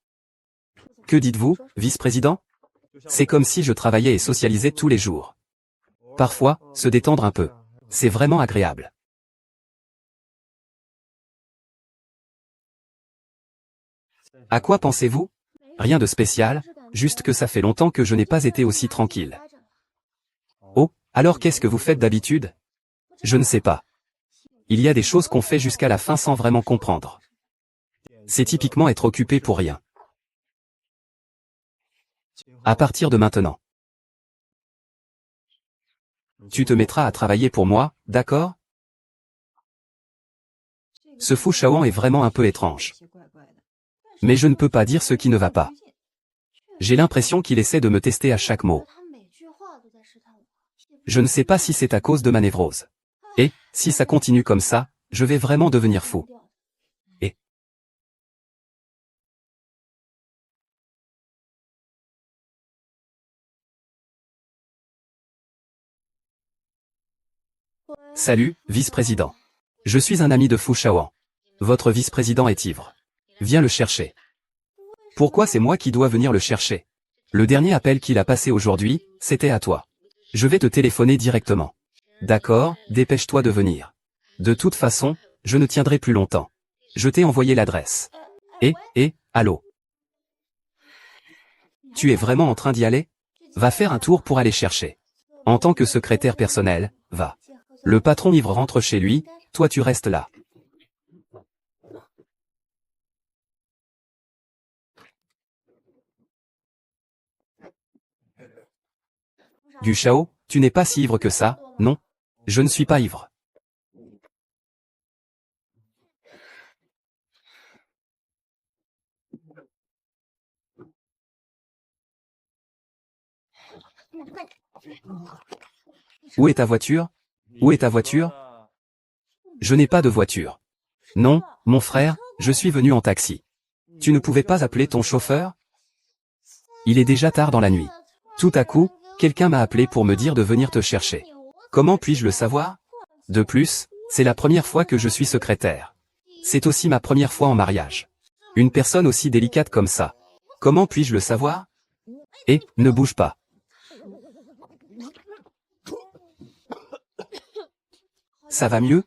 Que dites-vous, vice-président? C'est comme si je travaillais et socialisais tous les jours. Parfois, se détendre un peu. C'est vraiment agréable. À quoi pensez-vous? Rien de spécial, juste que ça fait longtemps que je n'ai pas été aussi tranquille. Oh, alors qu'est-ce que vous faites d'habitude? Je ne sais pas. Il y a des choses qu'on fait jusqu'à la fin sans vraiment comprendre. C'est typiquement être occupé pour rien. À partir de maintenant, tu te mettras à travailler pour moi, d'accord? Ce Fu Shaoan est vraiment un peu étrange. Mais je ne peux pas dire ce qui ne va pas. J'ai l'impression qu'il essaie de me tester à chaque mot. Je ne sais pas si c'est à cause de ma névrose. Et, si ça continue comme ça, je vais vraiment devenir fou. Et salut, vice-président. Je suis un ami de Fu Shaoan. Votre vice-président est ivre. Viens le chercher. Pourquoi c'est moi qui dois venir le chercher? Le dernier appel qu'il a passé aujourd'hui, c'était à toi. Je vais te téléphoner directement. D'accord, dépêche-toi de venir. De toute façon, je ne tiendrai plus longtemps. Je t'ai envoyé l'adresse. Allô? Tu es vraiment en train d'y aller? Va faire un tour pour aller chercher. En tant que secrétaire personnel, va. Le patron ivre rentre chez lui, toi tu restes là. Du Shao, tu n'es pas si ivre que ça, non? Je ne suis pas ivre. Où est ta voiture? Où est ta voiture? Je n'ai pas de voiture. Non, mon frère, je suis venu en taxi. Tu ne pouvais pas appeler ton chauffeur? Il est déjà tard dans la nuit. Tout à coup, quelqu'un m'a appelé pour me dire de venir te chercher. Comment puis-je le savoir? De plus, c'est la première fois que je suis secrétaire. C'est aussi ma première fois en mariage. Une personne aussi délicate comme ça. Comment puis-je le savoir? Ne bouge pas. Ça va mieux?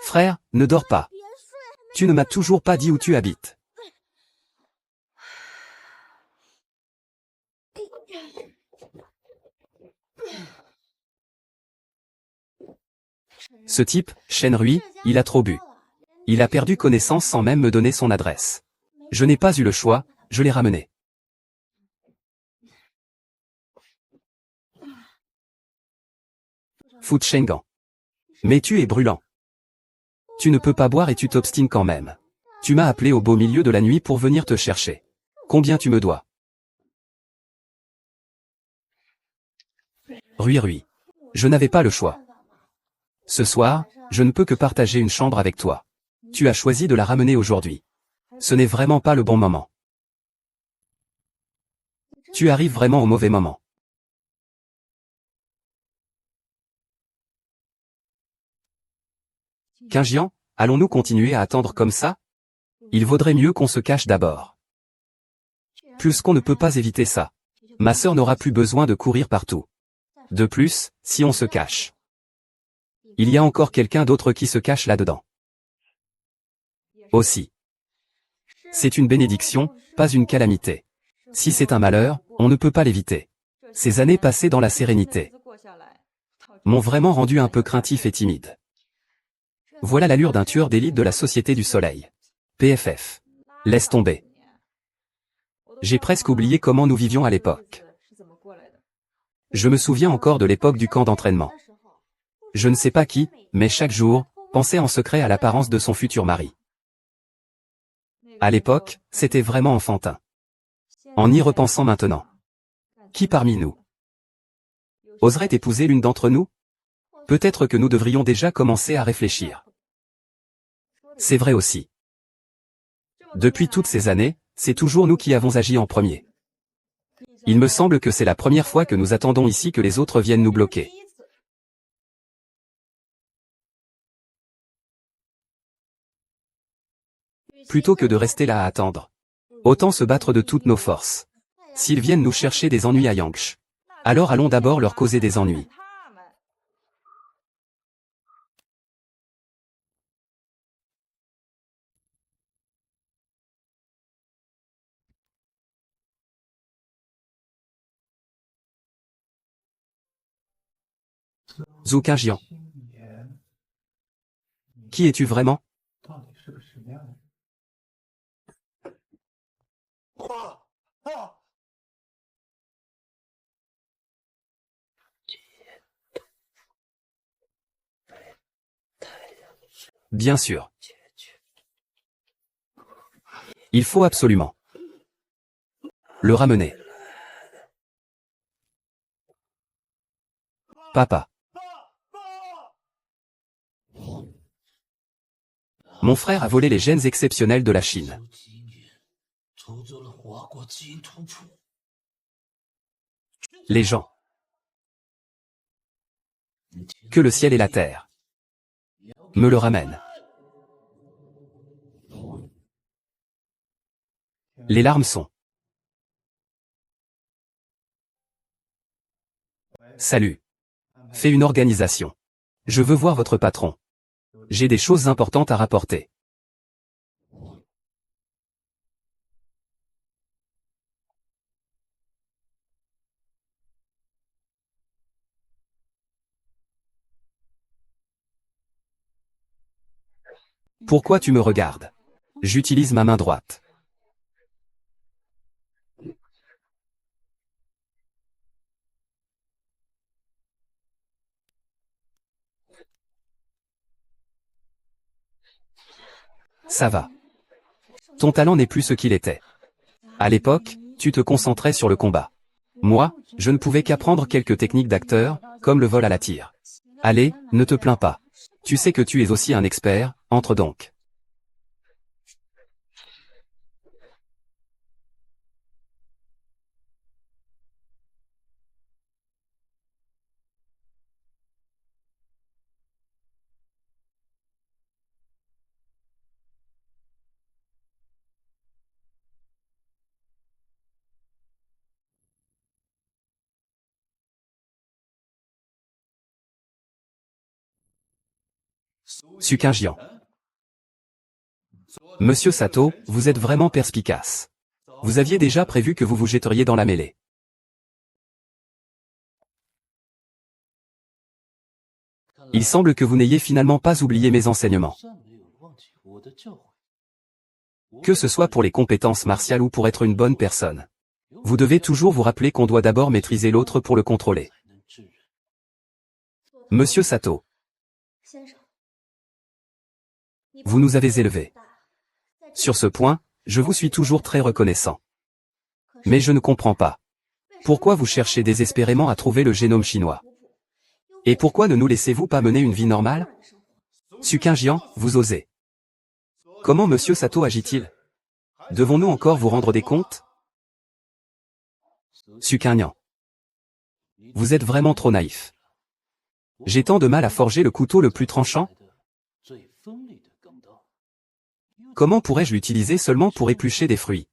Frère, ne dors pas. Tu ne m'as toujours pas dit où tu habites. Ce type, Shen Rui, il a trop bu. Il a perdu connaissance sans même me donner son adresse. Je n'ai pas eu le choix, je l'ai ramené. Fu Chenggan. Mais tu es brûlant. Tu ne peux pas boire et tu t'obstines quand même. Tu m'as appelé au beau milieu de la nuit pour venir te chercher. Combien tu me dois? Rui. Je n'avais pas le choix. Ce soir, je ne peux que partager une chambre avec toi. Tu as choisi de la ramener aujourd'hui. Ce n'est vraiment pas le bon moment. Tu arrives vraiment au mauvais moment. Qingjian, allons-nous continuer à attendre comme ça? Il vaudrait mieux qu'on se cache d'abord. Puisqu'on ne peut pas éviter ça. Ma sœur n'aura plus besoin de courir partout. De plus, si on se cache, il y a encore quelqu'un d'autre qui se cache là-dedans. Aussi. C'est une bénédiction, pas une calamité. Si c'est un malheur, on ne peut pas l'éviter. Ces années passées dans la sérénité m'ont vraiment rendu un peu craintif et timide. Voilà l'allure d'un tueur d'élite de la Société du Soleil. PFF. Laisse tomber. J'ai presque oublié comment nous vivions à l'époque. Je me souviens encore de l'époque du camp d'entraînement. Je ne sais pas qui, mais chaque jour, pensait en secret à l'apparence de son futur mari. À l'époque, c'était vraiment enfantin. En y repensant maintenant. Qui parmi nous oserait épouser l'une d'entre nous? Peut-être que nous devrions déjà commencer à réfléchir. C'est vrai aussi. Depuis toutes ces années, c'est toujours nous qui avons agi en premier. Il me semble que c'est la première fois que nous attendons ici que les autres viennent nous bloquer. Plutôt que de rester là à attendre. Autant se battre de toutes nos forces. S'ils viennent nous chercher des ennuis à Yangsh, alors allons d'abord leur causer des ennuis. Zhu Qingjian. Qui es-tu vraiment? 到底是个什么样的人？Bien sûr. Il faut absolument le ramener. Papa. Mon frère a volé les gènes exceptionnels de la Chine. Les gens. Que le ciel et la terre me le ramènent. Les larmes sont. Salut. Fais une organisation. Je veux voir votre patron. J'ai des choses importantes à rapporter. Pourquoi tu me regardes? J'utilise ma main droite. Ça va. Ton talent n'est plus ce qu'il était. À l'époque, tu te concentrais sur le combat. Moi, je ne pouvais qu'apprendre quelques techniques d'acteur, comme le vol à la tire. Allez, ne te plains pas. Tu sais que tu es aussi un expert, entre donc. Sukinjian. Monsieur Sato, vous êtes vraiment perspicace. Vous aviez déjà prévu que vous vous jetteriez dans la mêlée. Il semble que vous n'ayez finalement pas oublié mes enseignements. Que ce soit pour les compétences martiales ou pour être une bonne personne. Vous devez toujours vous rappeler qu'on doit d'abord maîtriser l'autre pour le contrôler. Monsieur Sato. Vous nous avez élevés. Sur ce point, je vous suis toujours très reconnaissant. Mais je ne comprends pas. Pourquoi vous cherchez désespérément à trouver le génome chinois? Et pourquoi ne nous laissez-vous pas mener une vie normale? Sukinjian, vous osez. Comment Monsieur Sato agit-il? Devons-nous encore vous rendre des comptes? Sukinjian. Vous êtes vraiment trop naïf. J'ai tant de mal à forger le couteau le plus tranchant? Comment pourrais-je l'utiliser seulement pour éplucher des fruits?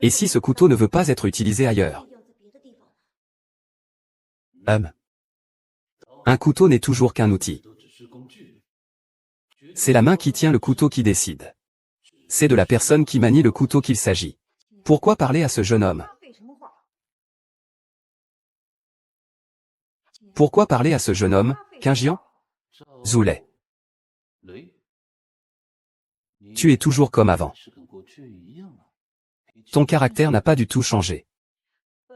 Et si ce couteau ne veut pas être utilisé ailleurs? Un couteau n'est toujours qu'un outil. C'est la main qui tient le couteau qui décide. C'est de la personne qui manie le couteau qu'il s'agit. Pourquoi parler à ce jeune homme? Pourquoi parler à ce jeune homme, Kinjian? Zoulet. Tu es toujours comme avant. Ton caractère n'a pas du tout changé.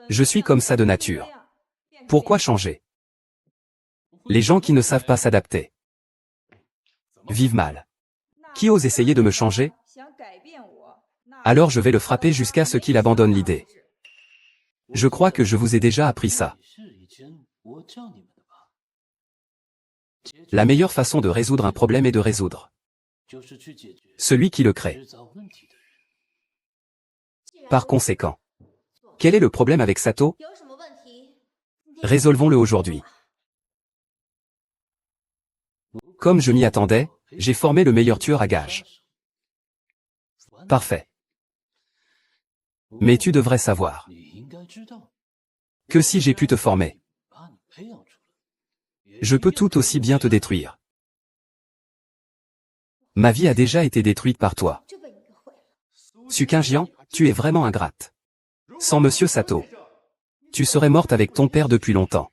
Je suis comme ça de nature. Pourquoi changer? Les gens qui ne savent pas s'adapter vivent mal. Qui ose essayer de me changer? Alors je vais le frapper jusqu'à ce qu'il abandonne l'idée. Je crois que je vous ai déjà appris ça. La meilleure façon de résoudre un problème est de résoudre celui qui le crée. Par conséquent, quel est le problème avec Sato? Résolvons-le aujourd'hui. Comme je m'y attendais, j'ai formé le meilleur tueur à gages. Parfait. Mais tu devrais savoir que si j'ai pu te former, je peux tout aussi bien te détruire. Ma vie a déjà été détruite par toi. Sukinjian, tu es vraiment ingrate. Sans Monsieur Sato, tu serais morte avec ton père depuis longtemps.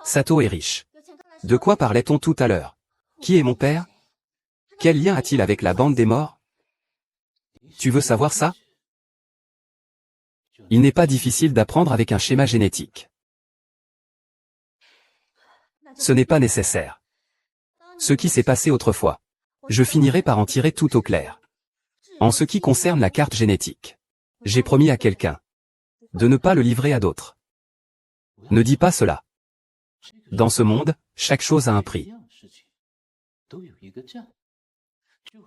Sato est riche. De quoi parlait-on tout à l'heure? Qui est mon père? Quel lien a-t-il avec la bande des morts? Tu veux savoir ça? Il n'est pas difficile d'apprendre avec un schéma génétique. Ce n'est pas nécessaire. Ce qui s'est passé autrefois. Je finirai par en tirer tout au clair. En ce qui concerne la carte génétique, j'ai promis à quelqu'un de ne pas le livrer à d'autres. Ne dis pas cela. Dans ce monde, chaque chose a un prix.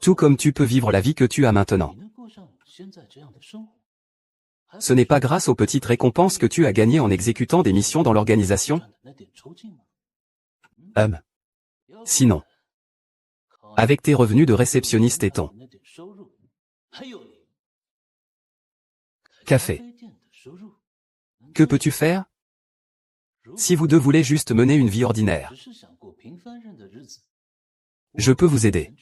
Tout comme tu peux vivre la vie que tu as maintenant. Ce n'est pas grâce aux petites récompenses que tu as gagnées en exécutant des missions dans l'organisation? Sinon. Avec tes revenus de réceptionniste et ton café. Que peux-tu faire? Si vous deux voulez juste mener une vie ordinaire, je peux vous aider.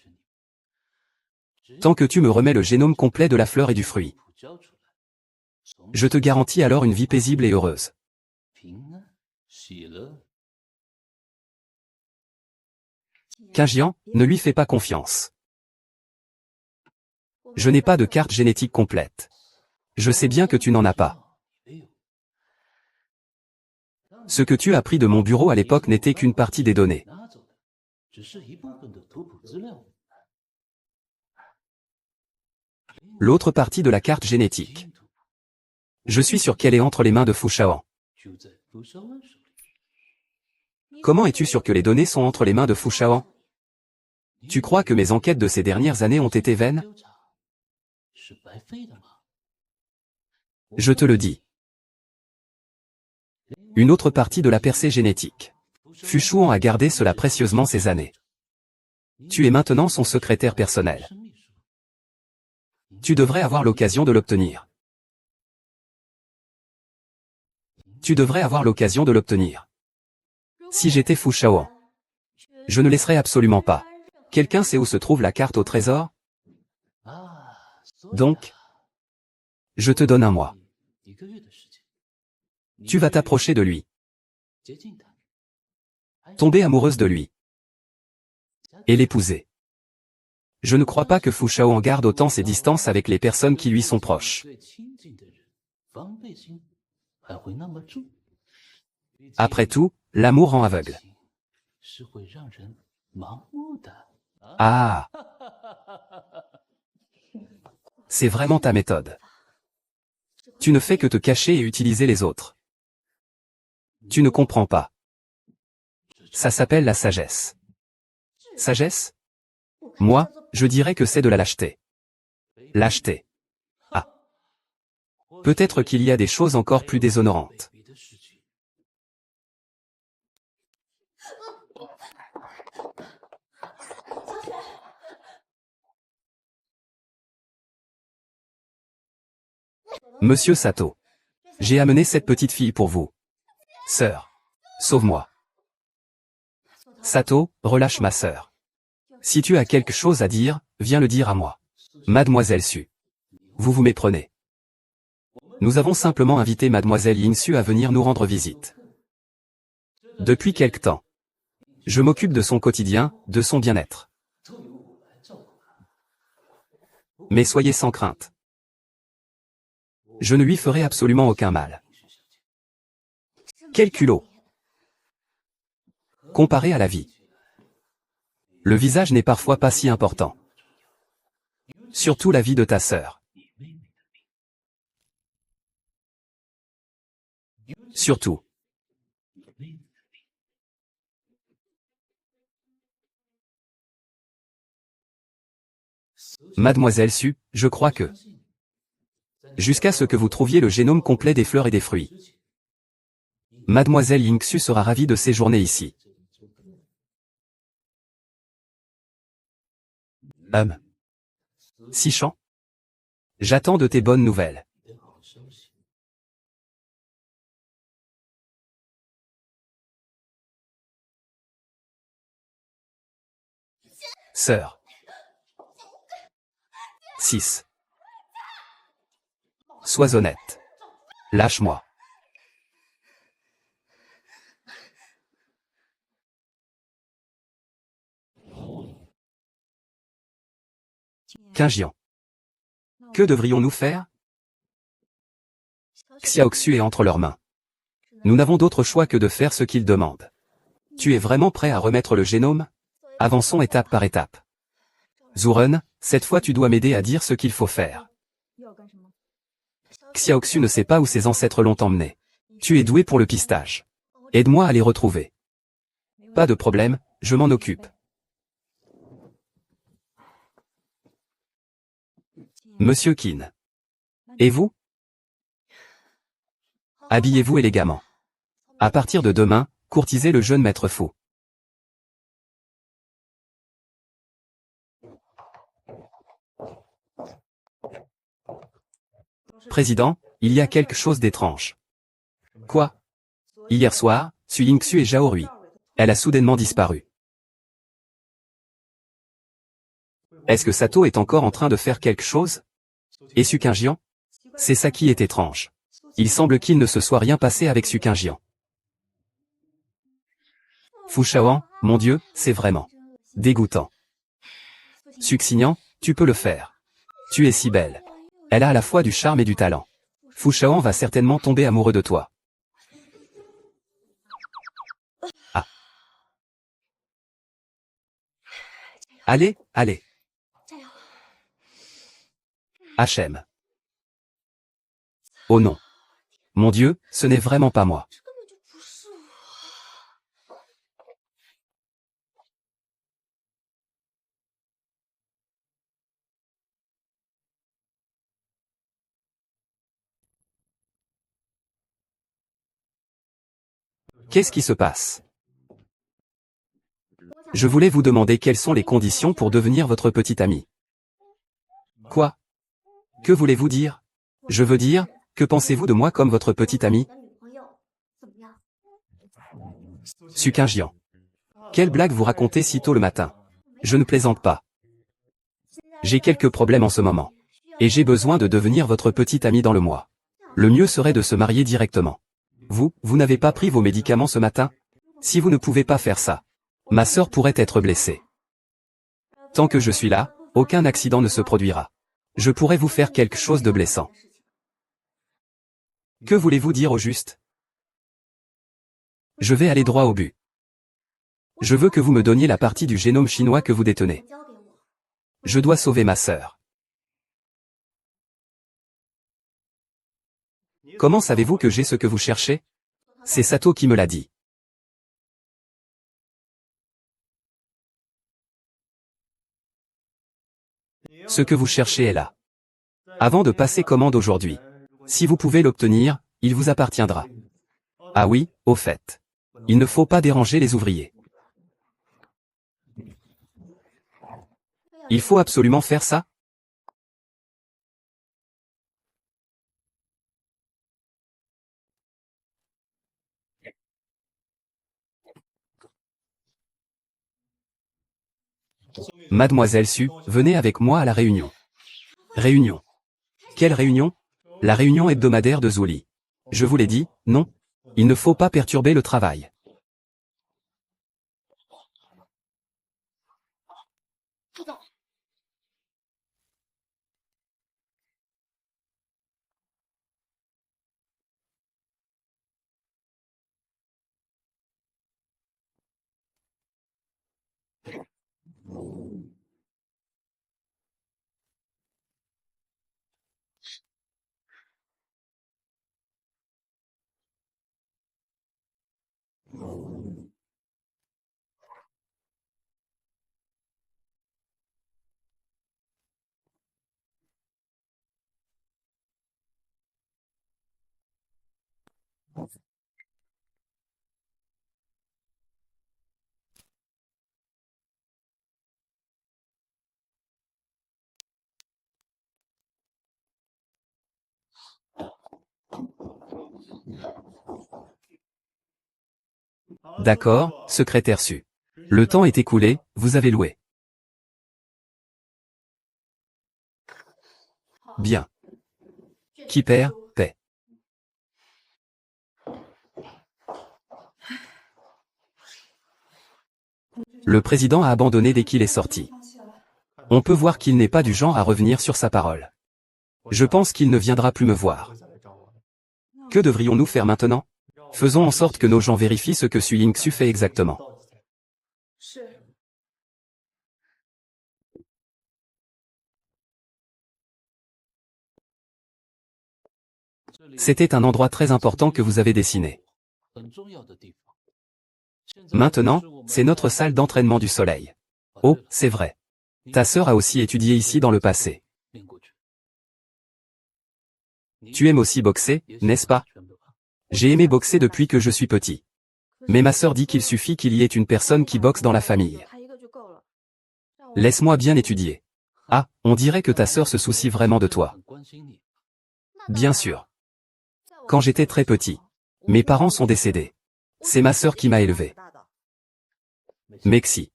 Tant que tu me remets le génome complet de la fleur et du fruit. Je te garantis alors une vie paisible et heureuse. Qingjian, ne lui fais pas confiance. Je n'ai pas de carte génétique complète. Je sais bien que tu n'en as pas. Ce que tu as pris de mon bureau à l'époque n'était qu'une partie des données. L'autre partie de la carte génétique. Je suis sûr qu'elle est entre les mains de Fu Shaoan. Comment es-tu sûr que les données sont entre les mains de Fu Shaoan? Tu crois que mes enquêtes de ces dernières années ont été vaines? Je te le dis. Une autre partie de la percée génétique. Fu Shuan a gardé cela précieusement ces années. Tu es maintenant son secrétaire personnel. Tu devrais avoir l'occasion de l'obtenir. Tu devrais avoir l'occasion de l'obtenir. Si j'étais Fu Shaoan, je ne laisserais absolument pas. Quelqu'un sait où se trouve la carte au trésor? Donc, je te donne un mois. Tu vas t'approcher de lui. Tomber amoureuse de lui. Et l'épouser. Je ne crois pas que Fu Shaoan garde autant ses distances avec les personnes qui lui sont proches. Après tout, l'amour rend aveugle. Ah! C'est vraiment ta méthode. Tu ne fais que te cacher et utiliser les autres. Tu ne comprends pas. Ça s'appelle la sagesse. Sagesse? Moi, je dirais que c'est de la lâcheté. Lâcheté. Ah. Peut-être qu'il y a des choses encore plus déshonorantes. Monsieur Sato. J'ai amené cette petite fille pour vous. Sœur. Sauve-moi. Sato, relâche ma sœur. Si tu as quelque chose à dire, viens le dire à moi. Mademoiselle Su. Vous vous méprenez. Nous avons simplement invité Mademoiselle Yingsu à venir nous rendre visite. Depuis quelque temps. Je m'occupe de son quotidien, de son bien-être. Mais soyez sans crainte. Je ne lui ferai absolument aucun mal. Quel culot! Comparé à la vie. Le visage n'est parfois pas si important. Surtout la vie de ta sœur. Surtout. Mademoiselle Su, je crois que... Jusqu'à ce que vous trouviez le génome complet des fleurs et des fruits. Mademoiselle Yingsu sera ravie de séjourner ici. Sichan. J'attends de tes bonnes nouvelles. Sœur. 6. Sois honnête. Lâche-moi. Qingjian. Que devrions-nous faire? Xiaoxu est entre leurs mains. Nous n'avons d'autre choix que de faire ce qu'il demande. Tu es vraiment prêt à remettre le génome? Avançons étape par étape. Zuren, cette fois tu dois m'aider à dire ce qu'il faut faire. Xiaoxu ne sait pas où ses ancêtres l'ont emmené. Tu es doué pour le pistage. Aide-moi à les retrouver. Pas de problème, je m'en occupe. Monsieur Qin. Et vous? Habillez-vous élégamment. À partir de demain, courtisez le jeune maître fou. Président, il y a quelque chose d'étrange. Quoi? Hier soir, Su Yingxu et Zhao Rui. Elle a soudainement disparu. Est-ce que Sato est encore en train de faire quelque chose? Et Su Qingjian? C'est ça qui est étrange. Il semble qu'il ne se soit rien passé avec Su Qingjian. Fu Shaoan, mon Dieu, c'est vraiment dégoûtant. Su Xignan, tu peux le faire. Tu es si belle. Elle a à la fois du charme et du talent. Fu Shaoan va certainement tomber amoureux de toi. Ah. Allez, allez. HM. Oh non. Mon Dieu, ce n'est vraiment pas moi. Qu'est-ce qui se passe? Je voulais vous demander quelles sont les conditions pour devenir votre petite amie. Quoi? Que voulez-vous dire? Je veux dire, que pensez-vous de moi comme votre petite amie? Su Qingjian. Quelle blague vous racontez si tôt le matin? Je ne plaisante pas. J'ai quelques problèmes en ce moment. Et j'ai besoin de devenir votre petite amie dans le mois. Le mieux serait de se marier directement. Vous n'avez pas pris vos médicaments ce matin? Si vous ne pouvez pas faire ça, ma sœur pourrait être blessée. Tant que je suis là, aucun accident ne se produira. Je pourrais vous faire quelque chose de blessant. Que voulez-vous dire au juste? Je vais aller droit au but. Je veux que vous me donniez la partie du génome chinois que vous détenez. Je dois sauver ma sœur. Comment savez-vous que j'ai ce que vous cherchez? C'est Sato qui me l'a dit. Ce que vous cherchez est là. Avant de passer commande aujourd'hui. Si vous pouvez l'obtenir, il vous appartiendra. Ah oui, au fait. Il ne faut pas déranger les ouvriers. Il faut absolument faire ça? Mademoiselle Su, venez avec moi à la réunion. Réunion. Quelle réunion? La réunion hebdomadaire de Zuli. Je vous l'ai dit, non? Il ne faut pas perturber le travail. D'accord, secrétaire Su. Le temps est écoulé, vous avez loué. Bien. Qui perd, paie. Le président a abandonné dès qu'il est sorti. On peut voir qu'il n'est pas du genre à revenir sur sa parole. Je pense qu'il ne viendra plus me voir. Que devrions-nous faire maintenant? Faisons en sorte que nos gens vérifient ce que Su Yingxu fait exactement. C'était un endroit très important que vous avez dessiné. Maintenant, c'est notre salle d'entraînement du soleil. Oh, c'est vrai. Ta sœur a aussi étudié ici dans le passé. Tu aimes aussi boxer, n'est-ce pas? J'ai aimé boxer depuis que je suis petit. Mais ma sœur dit qu'il suffit qu'il y ait une personne qui boxe dans la famille. Laisse-moi bien étudier. Ah, on dirait que ta sœur se soucie vraiment de toi. Bien sûr. Quand j'étais très petit, mes parents sont décédés. C'est ma sœur qui m'a élevé. Mexi.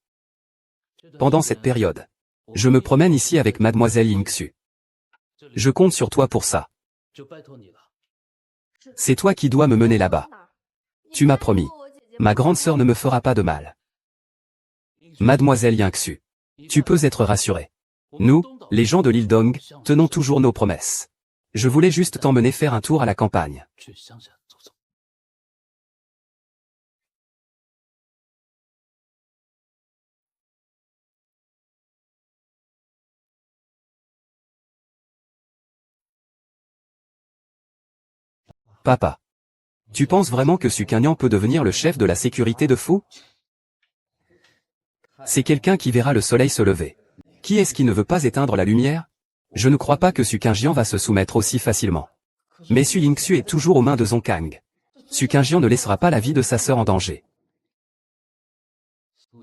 Pendant cette période, je me promène ici avec mademoiselle Yingxu. Je compte sur toi pour ça. C'est toi qui dois me mener là-bas. Tu m'as promis. Ma grande sœur ne me fera pas de mal. Mademoiselle Yingxu. Tu peux être rassurée. Nous, les gens de l'île Dong, tenons toujours nos promesses. Je voulais juste t'emmener faire un tour à la campagne. Papa. Tu penses vraiment que Su Qingyan peut devenir le chef de la sécurité de Fu? C'est quelqu'un qui verra le soleil se lever. Qui est-ce qui ne veut pas éteindre la lumière? Je ne crois pas que Su Qingyan va se soumettre aussi facilement. Mais Su Yingxu est toujours aux mains de Zongkang. Su Qingyan ne laissera pas la vie de sa sœur en danger.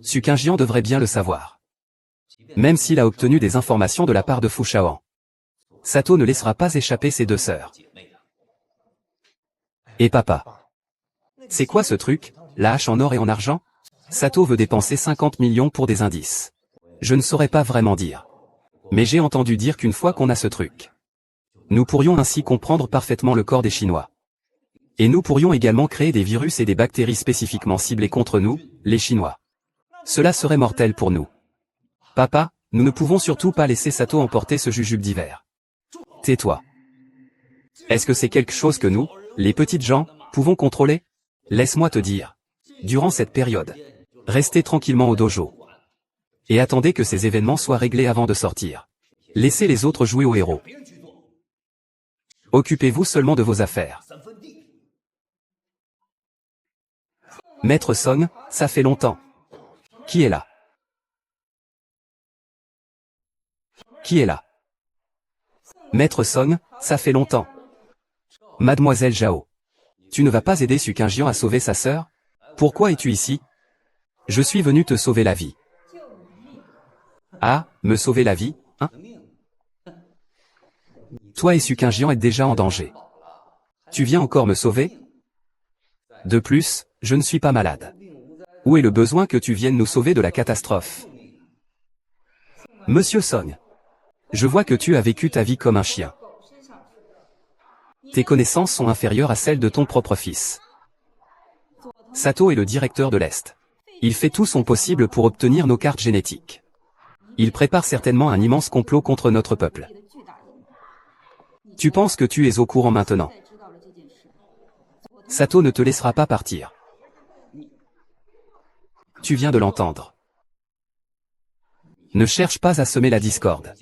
Su Qingyan devrait bien le savoir. Même s'il a obtenu des informations de la part de Fu Shaoan. Sato ne laissera pas échapper ses deux sœurs. Et papa. C'est quoi ce truc, la hache en or et en argent? Sato veut dépenser 50 millions pour des indices. Je ne saurais pas vraiment dire. Mais j'ai entendu dire qu'une fois qu'on a ce truc, nous pourrions ainsi comprendre parfaitement le corps des Chinois. Et nous pourrions également créer des virus et des bactéries spécifiquement ciblées contre nous, les Chinois. Cela serait mortel pour nous. Papa, nous ne pouvons surtout pas laisser Sato emporter ce jujube d'hiver. Tais-toi. Est-ce que c'est quelque chose que nous, les petites gens, pouvons contrôler? Laisse-moi te dire. Durant cette période, restez tranquillement au dojo. Et attendez que ces événements soient réglés avant de sortir. Laissez les autres jouer aux héros. Occupez-vous seulement de vos affaires. Maître Song, ça fait longtemps. Qui est là? Qui est là? Maître Song, ça fait longtemps. Mademoiselle Zhao. Tu ne vas pas aider Su Qingyan à sauver sa sœur? Pourquoi es-tu ici? Je suis venu te sauver la vie. Ah, me sauver la vie, hein? Toi et Su Qingyan êtes déjà en danger. Tu viens encore me sauver? De plus, je ne suis pas malade. Où est le besoin que tu viennes nous sauver de la catastrophe? Monsieur Song. Je vois que tu as vécu ta vie comme un chien. Tes connaissances sont inférieures à celles de ton propre fils. Sato est le directeur de l'Est. Il fait tout son possible pour obtenir nos cartes génétiques. Il prépare certainement un immense complot contre notre peuple. Tu penses que tu es au courant maintenant? Sato ne te laissera pas partir. Tu viens de l'entendre. Ne cherche pas à semer la discorde.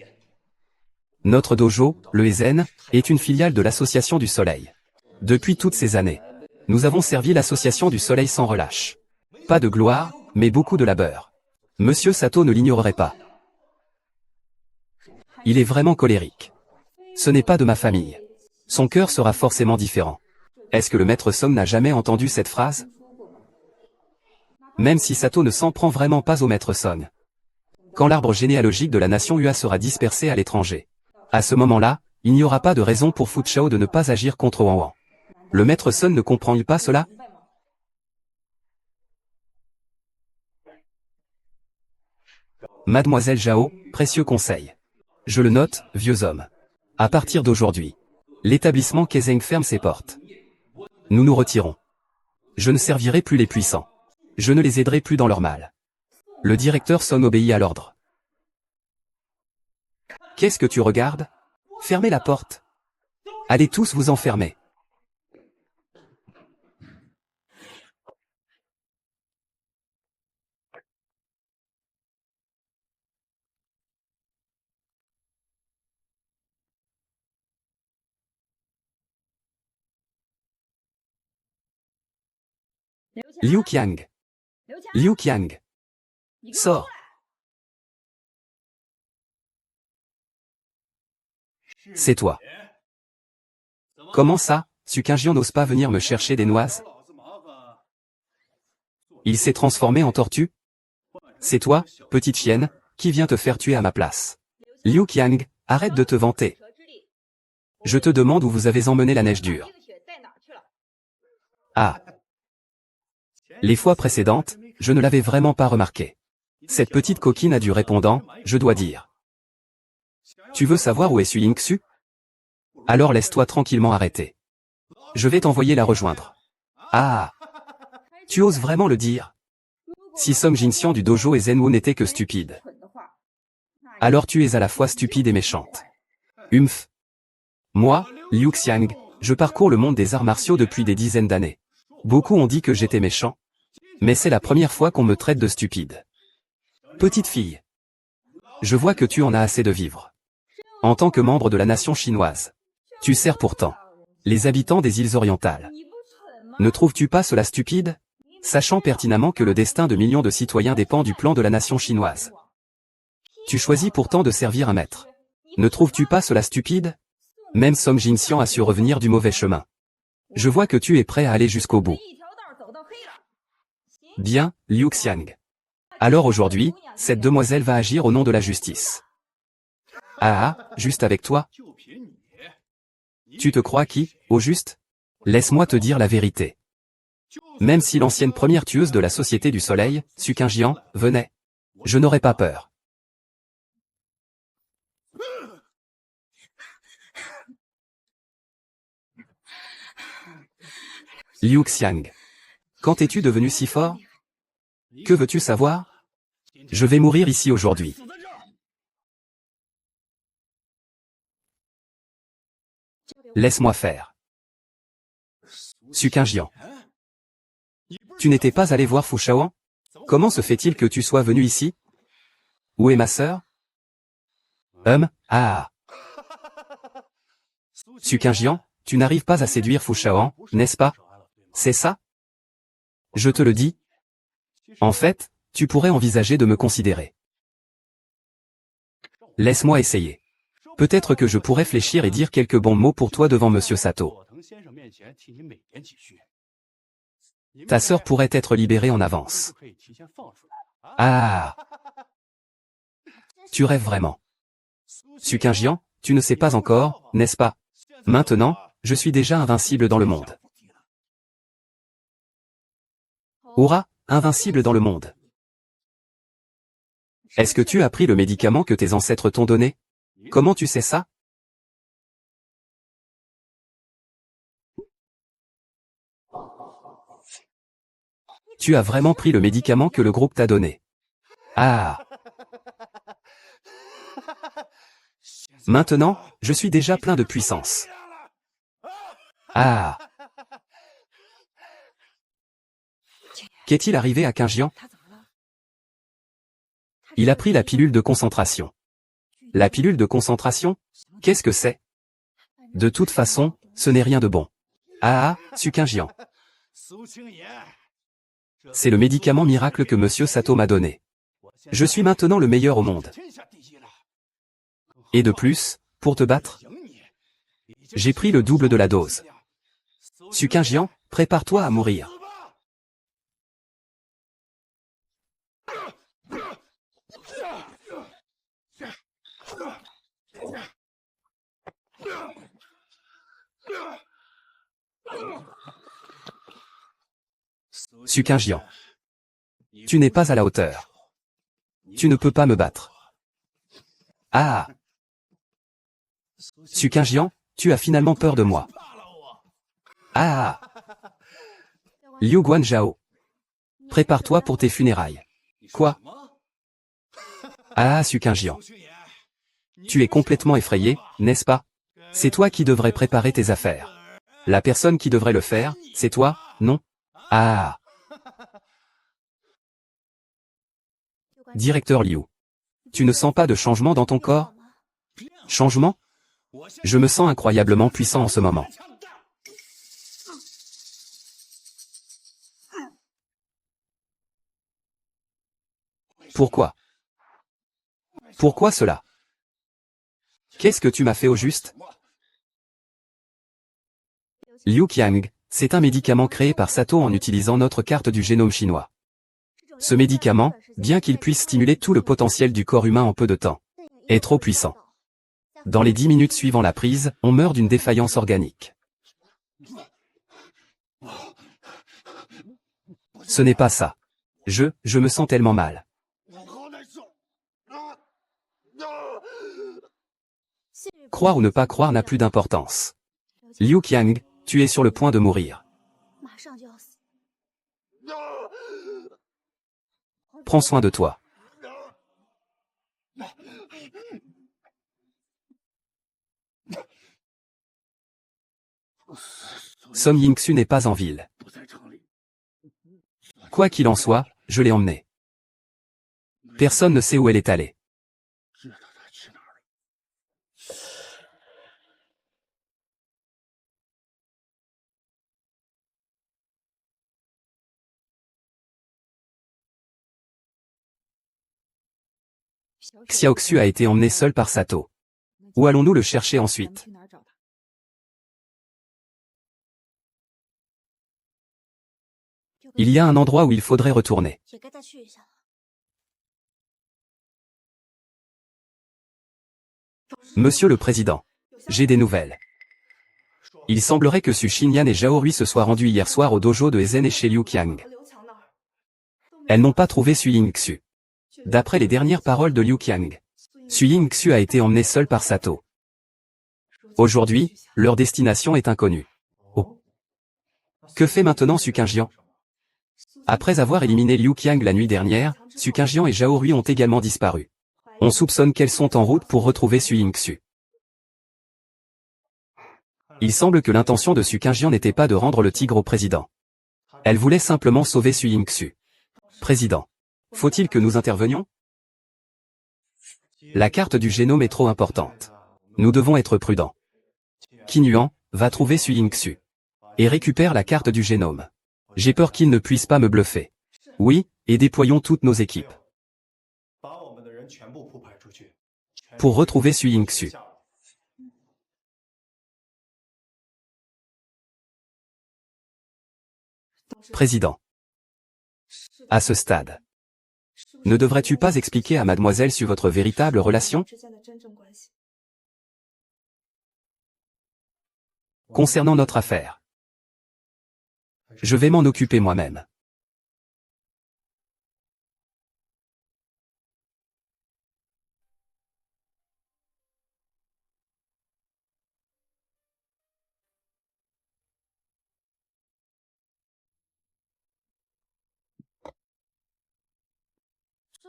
Notre dojo, le Ezen, est une filiale de l'Association du Soleil. Depuis toutes ces années, nous avons servi l'Association du Soleil sans relâche. Pas de gloire, mais beaucoup de labeur. Monsieur Sato ne l'ignorerait pas. Il est vraiment colérique. Ce n'est pas de ma famille. Son cœur sera forcément différent. Est-ce que le maître Song n'a jamais entendu cette phrase? Même si Sato ne s'en prend vraiment pas au maître Song. Quand l'arbre généalogique de la nation Hua sera dispersé à l'étranger. À ce moment-là, il n'y aura pas de raison pour Fu Chao de ne pas agir contre Wang Wang. Le maître Song ne comprend-il pas cela? Mademoiselle Zhao, précieux conseil. Je le note, vieux homme. À partir d'aujourd'hui, l'établissement Kezeng ferme ses portes. Nous nous retirons. Je ne servirai plus les puissants. Je ne les aiderai plus dans leur mal. Le directeur Song obéit à l'ordre. Qu'est-ce que tu regardes? Fermez la porte. Allez tous vous enfermer. Liu Qiang. Liu Qiang. Sors. C'est toi. Comment ça, Suqingjian n'ose pas venir me chercher des noises? Il s'est transformé en tortue? C'est toi, petite chienne, qui vient te faire tuer à ma place. Liu Qiang, arrête de te vanter. Je te demande où vous avez emmené la neige dure. Ah. Les fois précédentes, je ne l'avais vraiment pas remarqué. Cette petite coquine a du répondant, je dois dire. Tu veux savoir où est Su Yingxu? Alors laisse-toi tranquillement arrêter. Je vais t'envoyer la rejoindre. Ah. Tu oses vraiment le dire? Si Song Jinxian du dojo et Zhenwu n'étaient que stupides. Alors tu es à la fois stupide et méchante. Humph. Moi, Liu Xiang, je parcours le monde des arts martiaux depuis des dizaines d'années. Beaucoup ont dit que j'étais méchant. Mais c'est la première fois qu'on me traite de stupide. Petite fille. Je vois que tu en as assez de vivre. En tant que membre de la nation chinoise. Tu sers pourtant les habitants des îles orientales. Ne trouves-tu pas cela stupide? Sachant pertinemment que le destin de millions de citoyens dépend du plan de la nation chinoise. Tu choisis pourtant de servir un maître. Ne trouves-tu pas cela stupide? Même Song Jinxian a su revenir du mauvais chemin. Je vois que tu es prêt à aller jusqu'au bout. Bien, Liu Xiang. Alors aujourd'hui, cette demoiselle va agir au nom de la justice. Ah, juste avec toi? Tu te crois qui, au juste? Laisse-moi te dire la vérité. Même si l'ancienne première tueuse de la Société du Soleil, Suqingjian, venait, je n'aurais pas peur. Liu Xiang. Quand es-tu devenu si fort? Que veux-tu savoir? Je vais mourir ici aujourd'hui. Laisse-moi faire. Suqingjian. Tu n'étais pas allé voir Fu Shaoan? Comment se fait-il que tu sois venu ici? Où est ma sœur? Ah. Suqingjian, tu n'arrives pas à séduire Fu Shaoan, n'est-ce pas? C'est ça? Je te le dis. En fait, tu pourrais envisager de me considérer. Laisse-moi essayer. Peut-être que je pourrais fléchir et dire quelques bons mots pour toi devant Monsieur Sato. Ta sœur pourrait être libérée en avance. Ah. Tu rêves vraiment. Suqingjian, tu ne sais pas encore, n'est-ce pas? Maintenant, je suis déjà invincible dans le monde. Aura, invincible dans le monde. Est-ce que tu as pris le médicament que tes ancêtres t'ont donné? Comment tu sais ça? Tu as vraiment pris le médicament que le groupe t'a donné. Ah. Maintenant, je suis déjà plein de puissance. Ah. Qu'est-il arrivé à Qingjian? Il a pris la pilule de concentration. La pilule de concentration? Qu'est-ce que c'est? De toute façon, ce n'est rien de bon. Ah, Suqingjian. C'est le médicament miracle que Monsieur Sato m'a donné. Je suis maintenant le meilleur au monde. Et de plus, pour te battre, j'ai pris le double de la dose. Suqingjian, prépare-toi à mourir. Suqingjian. Tu n'es pas à la hauteur. Tu ne peux pas me battre. Ah. Suqingjian, tu as finalement peur de moi. Ah. Liu Guanzhao. Prépare-toi pour tes funérailles. Quoi? Ah, Suqingjian. Tu es complètement effrayé, n'est-ce pas? C'est toi qui devrais préparer tes affaires. La personne qui devrait le faire, c'est toi, non? Ah! Directeur Liu. Tu ne sens pas de changement dans ton corps? Changement? Je me sens incroyablement puissant en ce moment. Pourquoi? Pourquoi cela? Qu'est-ce que tu m'as fait au juste? Liu Qiang, c'est un médicament créé par Sato en utilisant notre carte du génome chinois. Ce médicament, bien qu'il puisse stimuler tout le potentiel du corps humain en peu de temps, est trop puissant. Dans les 10 minutes suivant la prise, on meurt d'une défaillance organique. Ce n'est pas ça. Je me sens tellement mal. Croire ou ne pas croire n'a plus d'importance. Liu Qiang, tu es sur le point de mourir. Prends soin de toi. Song Yingxu n'est pas en ville. Quoi qu'il en soit, je l'ai emmenée. Personne ne sait où elle est allée. Xiaoxu a été emmené seul par Sato. Où allons-nous le chercher ensuite? Il y a un endroit où il faudrait retourner. Monsieur le Président, j'ai des nouvelles. Il semblerait que Su Xinyan et Zhao Rui se soient rendus hier soir au dojo de Ezen et chez Liu Qiang. Elles n'ont pas trouvé Su Yingxu. D'après les dernières paroles de Liu Qiang, Su Yingxu a été emmené seul par Sato. Aujourd'hui, leur destination est inconnue. Oh. Que fait maintenant Su Qingjian? Après avoir éliminé Liu Qiang la nuit dernière, Su Qingjian et Zhao Rui ont également disparu. On soupçonne qu'elles sont en route pour retrouver Su Yingxu. Il semble que l'intention de Su Qingjian n'était pas de rendre le tigre au président. Elle voulait simplement sauver Su Yingxu. Président, faut-il que nous intervenions? La carte du génome est trop importante. Nous devons être prudents. Qin Yuan, va trouver Su Yingxu. Et récupère la carte du génome. J'ai peur qu'il ne puisse pas me bluffer. Oui, et déployons toutes nos équipes. Pour retrouver Su Yingxu. Président. À ce stade. Ne devrais-tu pas expliquer à mademoiselle Su votre véritable relation? Concernant notre affaire. Je vais m'en occuper moi-même.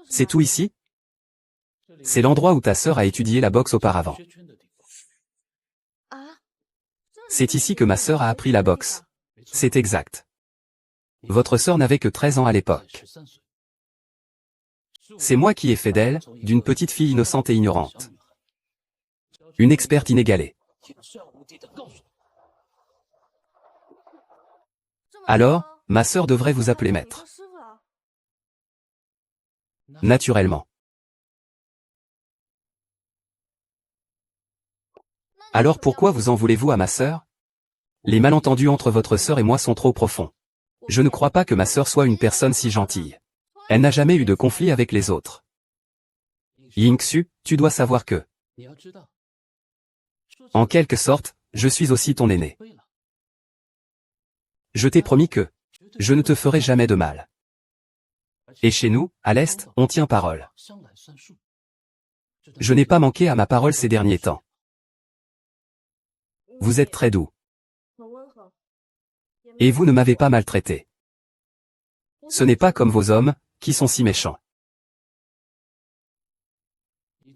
C'est tout ici? C'est l'endroit où ta sœur a étudié la boxe auparavant. C'est ici que ma sœur a appris la boxe. C'est exact. Votre sœur n'avait que 13 ans à l'époque. C'est moi qui ai fait d'elle, d'une petite fille innocente et ignorante. Une experte inégalée. Alors, ma sœur devrait vous appeler maître. Naturellement. Alors pourquoi vous en voulez-vous à ma sœur? Les malentendus entre votre sœur et moi sont trop profonds. Je ne crois pas que ma sœur soit une personne si gentille. Elle n'a jamais eu de conflit avec les autres. Yingxu, tu dois savoir que... En quelque sorte, je suis aussi ton aîné. Je t'ai promis que... Je ne te ferai jamais de mal. Et chez nous, à l'Est, on tient parole. Je n'ai pas manqué à ma parole ces derniers temps. Vous êtes très doux. Et vous ne m'avez pas maltraité. Ce n'est pas comme vos hommes, qui sont si méchants.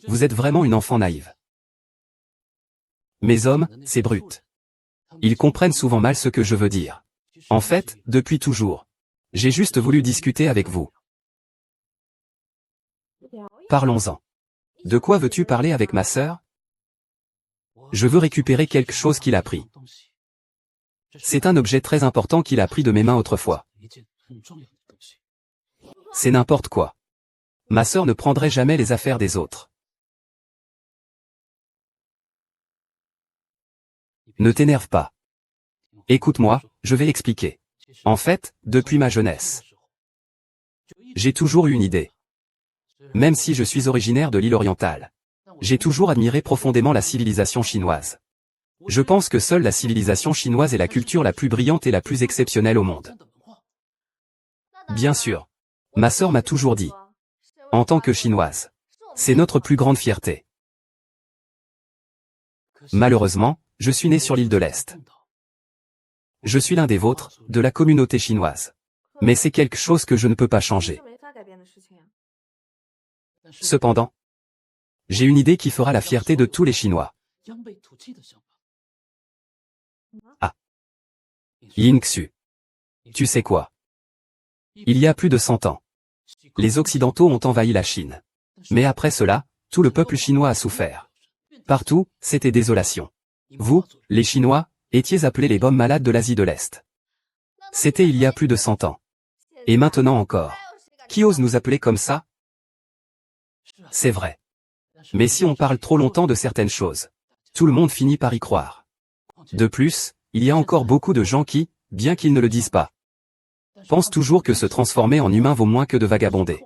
Vous êtes vraiment une enfant naïve. Mes hommes, c'est brut. Ils comprennent souvent mal ce que je veux dire. En fait, depuis toujours. J'ai juste voulu discuter avec vous. Parlons-en. De quoi veux-tu parler avec ma sœur? Je veux récupérer quelque chose qu'il a pris. C'est un objet très important qu'il a pris de mes mains autrefois. C'est n'importe quoi. Ma sœur ne prendrait jamais les affaires des autres. Ne t'énerve pas. Écoute-moi, je vais expliquer. En fait, depuis ma jeunesse, j'ai toujours eu une idée. Même si je suis originaire de l'île orientale, j'ai toujours admiré profondément la civilisation chinoise. Je pense que seule la civilisation chinoise est la culture la plus brillante et la plus exceptionnelle au monde. Bien sûr. Ma sœur m'a toujours dit. En tant que chinoise, c'est notre plus grande fierté. Malheureusement, je suis né sur l'île de l'Est. Je suis l'un des vôtres, de la communauté chinoise. Mais c'est quelque chose que je ne peux pas changer. Cependant, j'ai une idée qui fera la fierté de tous les Chinois. Ah. Yingxu. Tu sais quoi? Il y a plus de 100 ans, les Occidentaux ont envahi la Chine. Mais après cela, tout le peuple chinois a souffert. Partout, c'était désolation. Vous, les Chinois, étiez appelés les bombes malades de l'Asie de l'Est. C'était il y a plus de 100 ans. Et maintenant encore. Qui ose nous appeler comme ça? C'est vrai. Mais si on parle trop longtemps de certaines choses, tout le monde finit par y croire. De plus, il y a encore beaucoup de gens qui, bien qu'ils ne le disent pas, pensent toujours que se transformer en humain vaut moins que de vagabonder.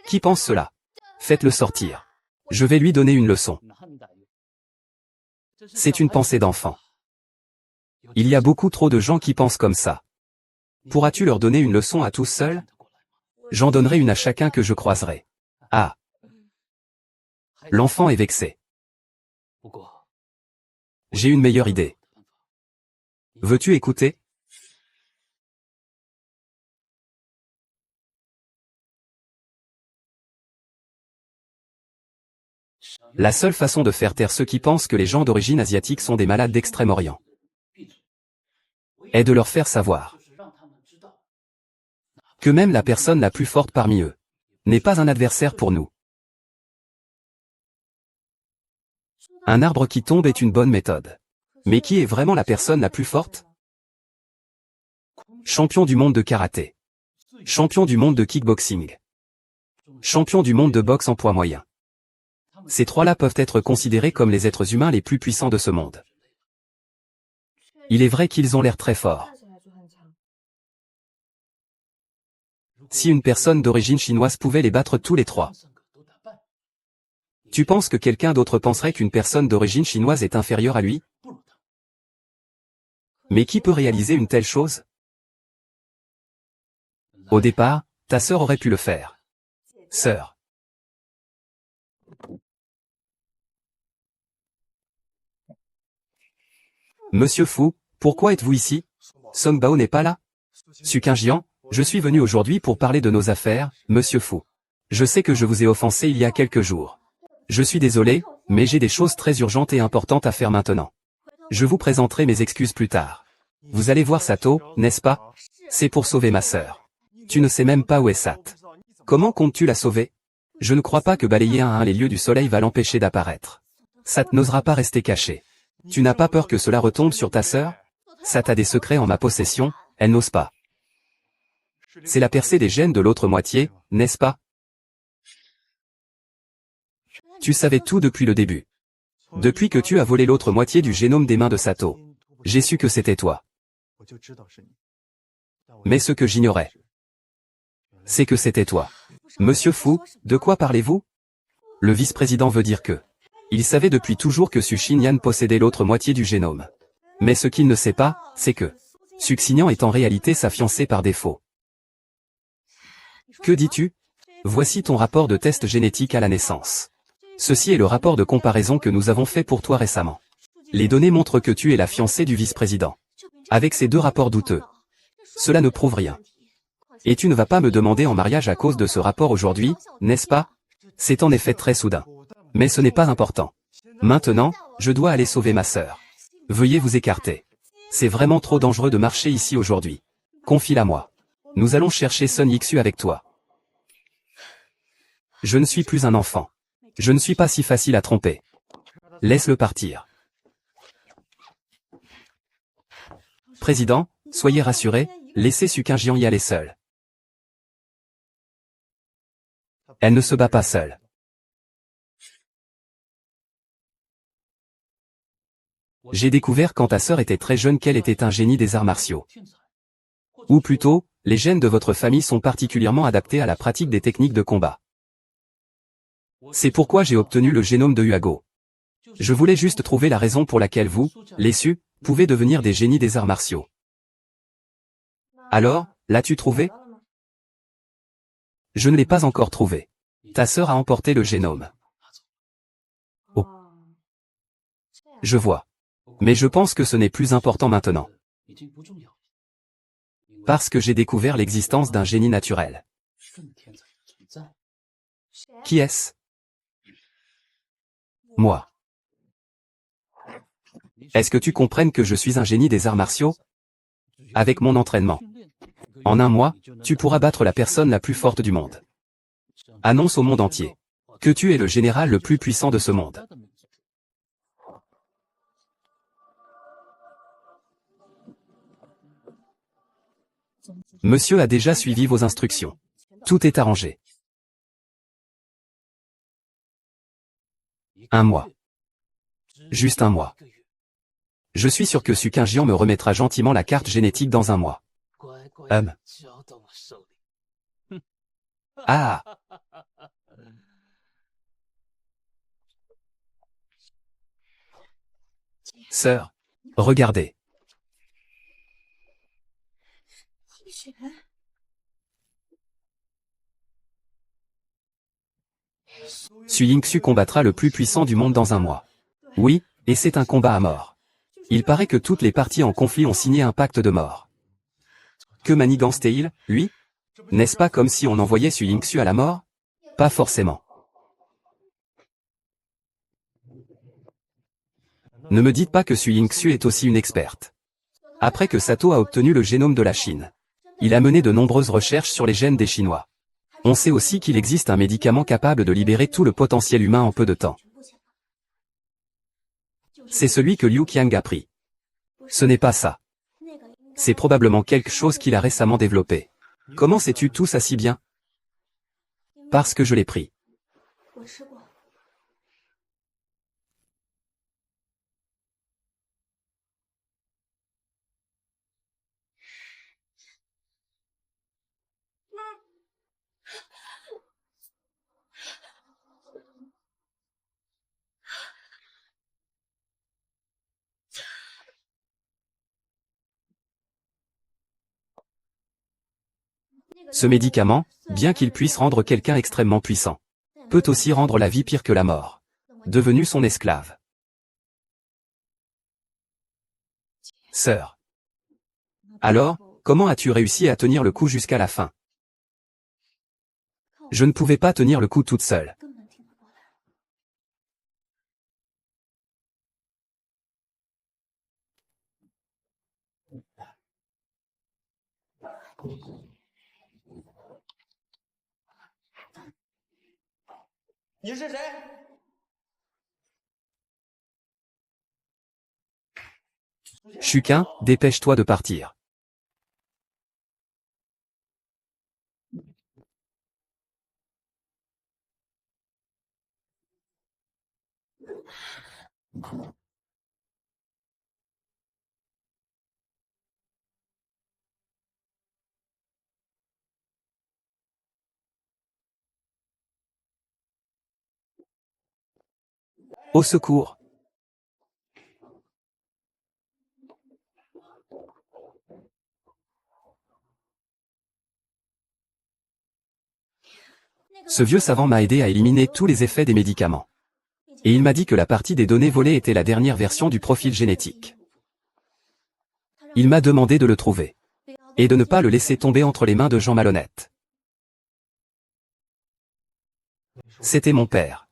Qui pense cela? Faites-le sortir. Je vais lui donner une leçon. C'est une pensée d'enfant. Il y a beaucoup trop de gens qui pensent comme ça. Pourras-tu leur donner une leçon à tous seuls? J'en donnerai une à chacun que je croiserai. Ah. L'enfant est vexé. J'ai une meilleure idée. Veux-tu écouter? La seule façon de faire taire ceux qui pensent que les gens d'origine asiatique sont des malades d'Extrême-Orient est de leur faire savoir que même la personne la plus forte parmi eux n'est pas un adversaire pour nous. Un arbre qui tombe est une bonne méthode. Mais qui est vraiment la personne la plus forte? Champion du monde de karaté. Champion du monde de kickboxing. Champion du monde de boxe en poids moyen. Ces trois-là peuvent être considérés comme les êtres humains les plus puissants de ce monde. Il est vrai qu'ils ont l'air très forts. Si une personne d'origine chinoise pouvait les battre tous les trois, tu penses que quelqu'un d'autre penserait qu'une personne d'origine chinoise est inférieure à lui? Mais qui peut réaliser une telle chose? Au départ, ta sœur aurait pu le faire. Sœur. Monsieur Fu, pourquoi êtes-vous ici? Song Bao n'est pas là? Suqingjian, je suis venu aujourd'hui pour parler de nos affaires, Monsieur Fu. Je sais que je vous ai offensé il y a quelques jours. Je suis désolé, mais j'ai des choses très urgentes et importantes à faire maintenant. Je vous présenterai mes excuses plus tard. Vous allez voir Sato, n'est-ce pas? C'est pour sauver ma sœur. Tu ne sais même pas où est Sat. Comment comptes-tu la sauver? Je ne crois pas que balayer à un les lieux du soleil va l'empêcher d'apparaître. Sat n'osera pas rester caché. Tu n'as pas peur que cela retombe sur ta sœur? Sat a des secrets en ma possession, elle n'ose pas. C'est la percée des gènes de l'autre moitié, n'est-ce pas? Tu savais tout depuis le début. Depuis que tu as volé l'autre moitié du génome des mains de Sato, j'ai su que c'était toi. Mais ce que j'ignorais, c'est que c'était toi. Monsieur Fu, de quoi parlez-vous? Le vice-président veut dire que il savait depuis toujours que Su Xinyan possédait l'autre moitié du génome. Mais ce qu'il ne sait pas, c'est que Su Xinyan est en réalité sa fiancée par défaut. Que dis-tu? Voici ton rapport de test génétique à la naissance. Ceci est le rapport de comparaison que nous avons fait pour toi récemment. Les données montrent que tu es la fiancée du vice-président. Avec ces deux rapports douteux, cela ne prouve rien. Et tu ne vas pas me demander en mariage à cause de ce rapport aujourd'hui, n'est-ce pas? C'est en effet très soudain. Mais ce n'est pas important. Maintenant, je dois aller sauver ma sœur. Veuillez vous écarter. C'est vraiment trop dangereux de marcher ici aujourd'hui. Confie-la moi. Nous allons chercher Sun Yixu avec toi. Je ne suis plus un enfant. Je ne suis pas si facile à tromper. Laisse-le partir. Président, soyez rassuré, laissez Su Qingjian y aller seule. Elle ne se bat pas seule. J'ai découvert quand ta sœur était très jeune qu'elle était un génie des arts martiaux. Ou plutôt, les gènes de votre famille sont particulièrement adaptés à la pratique des techniques de combat. C'est pourquoi j'ai obtenu le génome de Huago. Je voulais juste trouver la raison pour laquelle vous, les Su, pouvez devenir des génies des arts martiaux. Alors, l'as-tu trouvé? Je ne l'ai pas encore trouvé. Ta sœur a emporté le génome. Oh. Je vois. Mais je pense que ce n'est plus important maintenant. Parce que j'ai découvert l'existence d'un génie naturel. Qui est-ce? Moi. Est-ce que tu comprennes que je suis un génie des arts martiaux? Avec mon entraînement. En un mois, tu pourras battre la personne la plus forte du monde. Annonce au monde entier que tu es le général le plus puissant de ce monde. Monsieur a déjà suivi vos instructions. Tout est arrangé. Un mois. Juste un mois. Je suis sûr que Su Qingjian me remettra gentiment la carte génétique dans un mois. Ah. Sœur. Regardez. Su Yingxu combattra le plus puissant du monde dans un mois. Oui, et c'est un combat à mort. Il paraît que toutes les parties en conflit ont signé un pacte de mort. Que manigance-t-il, lui? N'est-ce pas comme si on envoyait Su Yingxu à la mort? Pas forcément. Ne me dites pas que Su Yingxu est aussi une experte. Après que Sato a obtenu le génome de la Chine, il a mené de nombreuses recherches sur les gènes des Chinois. On sait aussi qu'il existe un médicament capable de libérer tout le potentiel humain en peu de temps. C'est celui que Liu Qiang a pris. Ce n'est pas ça. C'est probablement quelque chose qu'il a récemment développé. Comment sais-tu tout ça si bien? Parce que je l'ai pris. Ce médicament, bien qu'il puisse rendre quelqu'un extrêmement puissant, peut aussi rendre la vie pire que la mort. Devenu son esclave. Sœur. Alors, comment as-tu réussi à tenir le coup jusqu'à la fin? Je ne pouvais pas tenir le coup toute seule. Chuquin, dépêche-toi de partir. Au secours. Ce vieux savant m'a aidé à éliminer tous les effets des médicaments. Et il m'a dit que la partie des données volées était la dernière version du profil génétique. Il m'a demandé de le trouver. Et de ne pas le laisser tomber entre les mains de gens malhonnêtes. C'était mon père.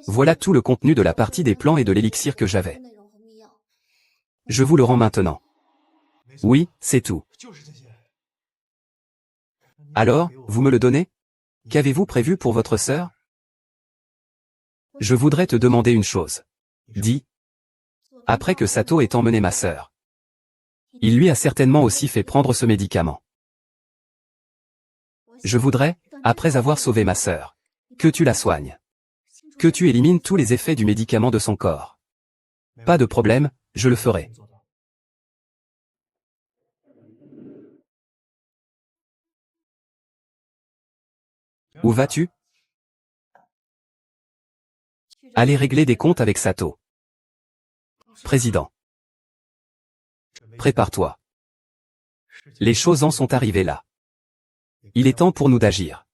Voilà tout le contenu de la partie des plans et de l'élixir que j'avais. Je vous le rends maintenant. Oui, c'est tout. Alors, vous me le donnez? Qu'avez-vous prévu pour votre sœur? Je voudrais te demander une chose. Dis. Après que Sato ait emmené ma sœur. Il lui a certainement aussi fait prendre ce médicament. Je voudrais, après avoir sauvé ma sœur, que tu la soignes. Que tu élimines tous les effets du médicament de son corps. Pas de problème, je le ferai. Où vas-tu? Aller régler des comptes avec Sato. Président. Prépare-toi. Les choses en sont arrivées là. Il est temps pour nous d'agir.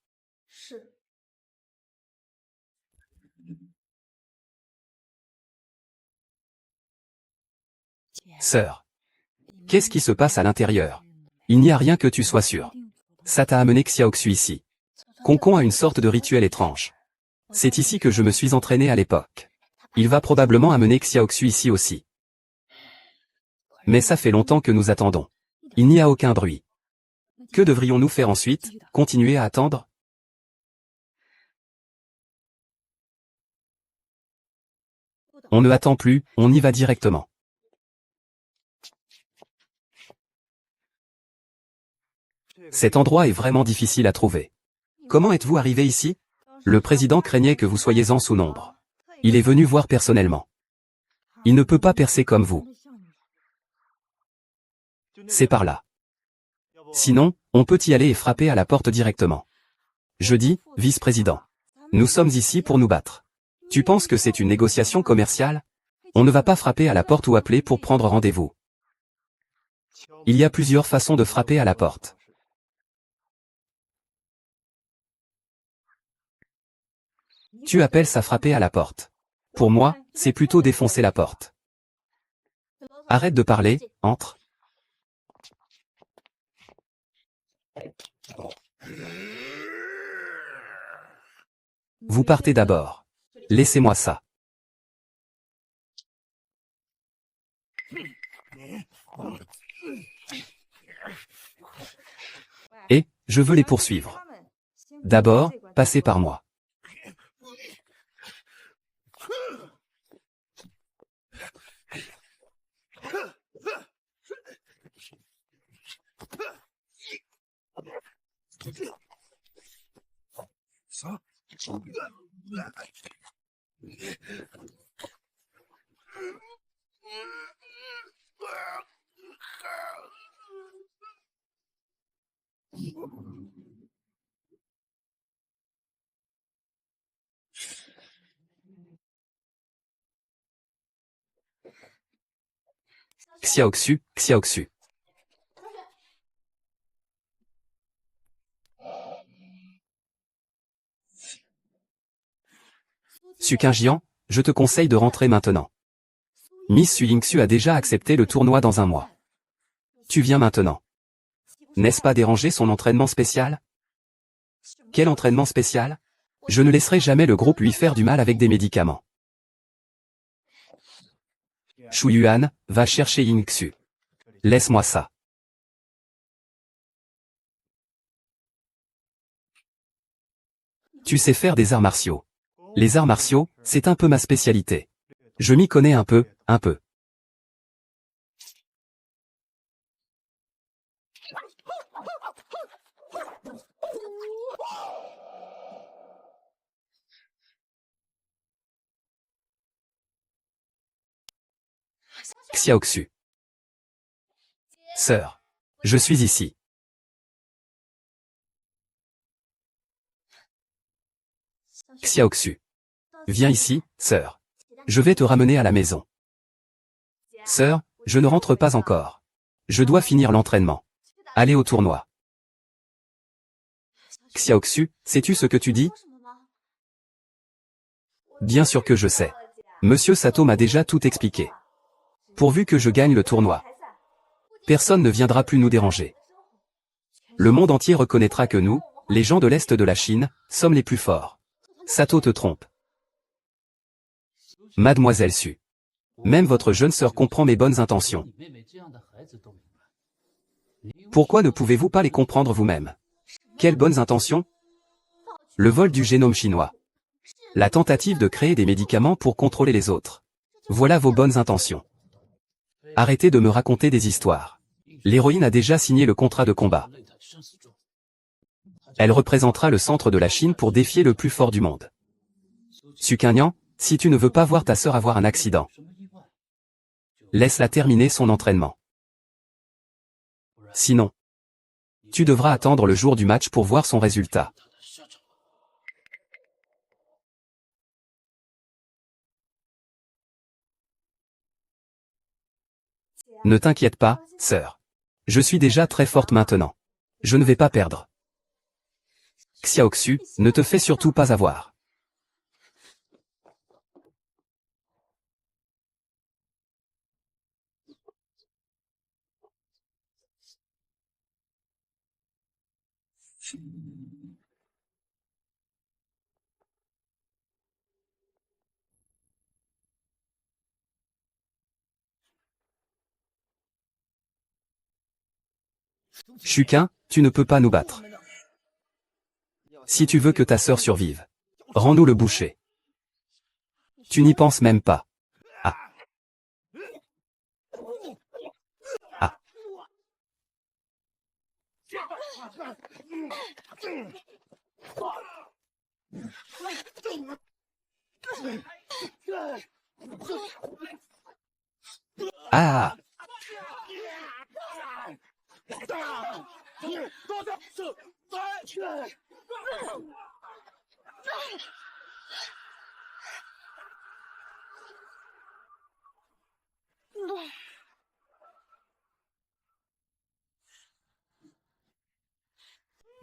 Sœur. Qu'est-ce qui se passe à l'intérieur? Il n'y a rien que tu sois sûr. Ça t'a amené Xiaoxu ici. Concon a une sorte de rituel étrange. C'est ici que je me suis entraîné à l'époque. Il va probablement amener Xiaoxu ici aussi. Mais ça fait longtemps que nous attendons. Il n'y a aucun bruit. Que devrions-nous faire ensuite? Continuer à attendre? On ne attend plus, on y va directement. Cet endroit est vraiment difficile à trouver. Comment êtes-vous arrivé ici? Le président craignait que vous soyez en sous-nombre. Il est venu voir personnellement. Il ne peut pas percer comme vous. C'est par là. Sinon, on peut y aller et frapper à la porte directement. Je dis, vice-président. Nous sommes ici pour nous battre. Tu penses que c'est une négociation commerciale? On ne va pas frapper à la porte ou appeler pour prendre rendez-vous. Il y a plusieurs façons de frapper à la porte. Tu appelles ça frapper à la porte. Pour moi, c'est plutôt défoncer la porte. Arrête de parler, entre. Vous partez d'abord. Laissez-moi ça. Et, je veux les poursuivre. D'abord, passez par moi. Xiaoxu, Xiaoxu. Suqingjian, je te conseille de rentrer maintenant. Miss Yingxu a déjà accepté le tournoi dans un mois. Tu viens maintenant. N'est-ce pas déranger son entraînement spécial? Quel entraînement spécial? Je ne laisserai jamais le groupe lui faire du mal avec des médicaments. Shu Yuan, va chercher Yingxu. Laisse-moi ça. Tu sais faire des arts martiaux. Les arts martiaux, c'est un peu ma spécialité. Je m'y connais un peu, un peu. Xiaoxu. Sœur. Je suis ici. Xiaoxu. Viens ici, sœur. Je vais te ramener à la maison. Sœur, je ne rentre pas encore. Je dois finir l'entraînement. Allez au tournoi. Xiaoxu, sais-tu ce que tu dis? Bien sûr que je sais. Monsieur Sato m'a déjà tout expliqué. Pourvu que je gagne le tournoi. Personne ne viendra plus nous déranger. Le monde entier reconnaîtra que nous, les gens de l'Est de la Chine, sommes les plus forts. Sato te trompe. Mademoiselle Su. Même votre jeune sœur comprend mes bonnes intentions. Pourquoi ne pouvez-vous pas les comprendre vous-même? Quelles bonnes intentions? Le vol du génome chinois. La tentative de créer des médicaments pour contrôler les autres. Voilà vos bonnes intentions. Arrêtez de me raconter des histoires. L'héroïne a déjà signé le contrat de combat. Elle représentera le centre de la Chine pour défier le plus fort du monde. Su Qingnian, si tu ne veux pas voir ta sœur avoir un accident, laisse-la terminer son entraînement. Sinon, tu devras attendre le jour du match pour voir son résultat. Ne t'inquiète pas, sœur. Je suis déjà très forte maintenant. Je ne vais pas perdre. Xiaoxu, ne te fais surtout pas avoir. Chuquin, tu ne peux pas nous battre. Si tu veux que ta sœur survive, rends-nous le boucher. Tu n'y penses même pas. Ah. Ah. Ah.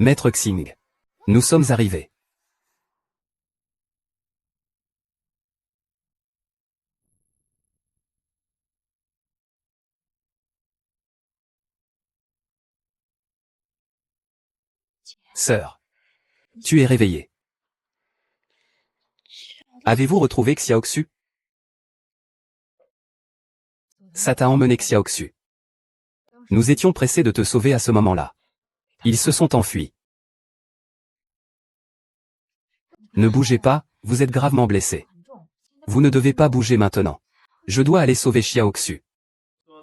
Maître Xing. Nous sommes arrivés. Sœur. Tu es réveillée. Avez-vous retrouvé Xiaoxu? Ça t'a emmené Xiaoxu. Nous étions pressés de te sauver à ce moment-là. Ils se sont enfuis. Ne bougez pas, vous êtes gravement blessé. Vous ne devez pas bouger maintenant. Je dois aller sauver Xiaoxu.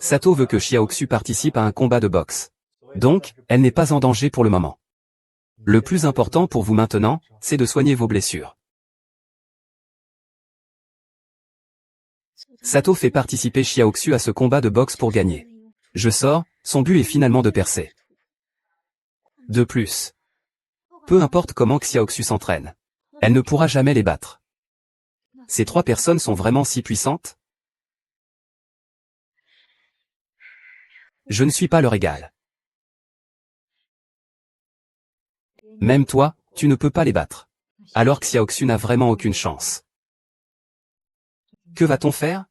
Sato veut que Xiaoxu participe à un combat de boxe. Donc, elle n'est pas en danger pour le moment. Le plus important pour vous maintenant, c'est de soigner vos blessures. Sato fait participer Xiaoxu à ce combat de boxe pour gagner. Je sors, son but est finalement de percer. De plus, peu importe comment Xiaoxu s'entraîne, elle ne pourra jamais les battre. Ces trois personnes sont vraiment si puissantes? Je ne suis pas leur égal. Même toi, tu ne peux pas les battre. Alors Xiaoxu n'a vraiment aucune chance. Que va-t-on faire?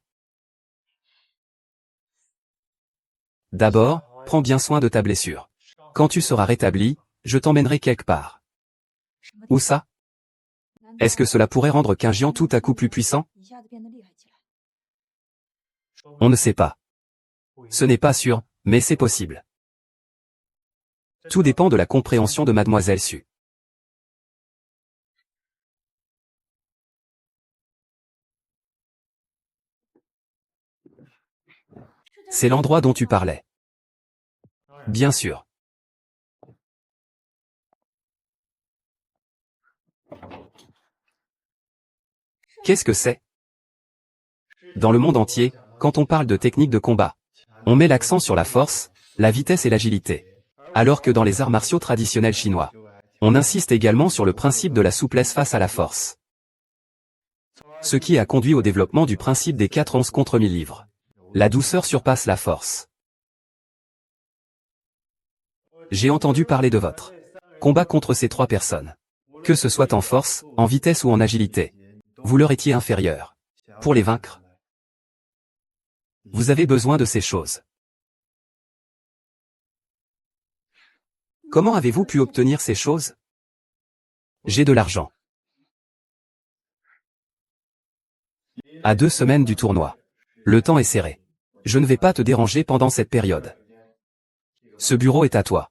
D'abord, prends bien soin de ta blessure. Quand tu seras rétabli, je t'emmènerai quelque part. Où ça? Est-ce que cela pourrait rendre Qingjian tout à coup plus puissant? On ne sait pas. Ce n'est pas sûr, mais c'est possible. Tout dépend de la compréhension de Mademoiselle Su. C'est l'endroit dont tu parlais. Bien sûr. Qu'est-ce que c'est? Dans le monde entier, quand on parle de technique de combat, on met l'accent sur la force, la vitesse et l'agilité. Alors que dans les arts martiaux traditionnels chinois, on insiste également sur le principe de la souplesse face à la force. Ce qui a conduit au développement du principe des 4 onces contre 1000 livres. La douceur surpasse la force. J'ai entendu parler de votre combat contre ces trois personnes. Que ce soit en force, en vitesse ou en agilité, vous leur étiez inférieur. Pour les vaincre, vous avez besoin de ces choses. Comment avez-vous pu obtenir ces choses? J'ai de l'argent. À 2 semaines du tournoi. Le temps est serré. Je ne vais pas te déranger pendant cette période. Ce bureau est à toi.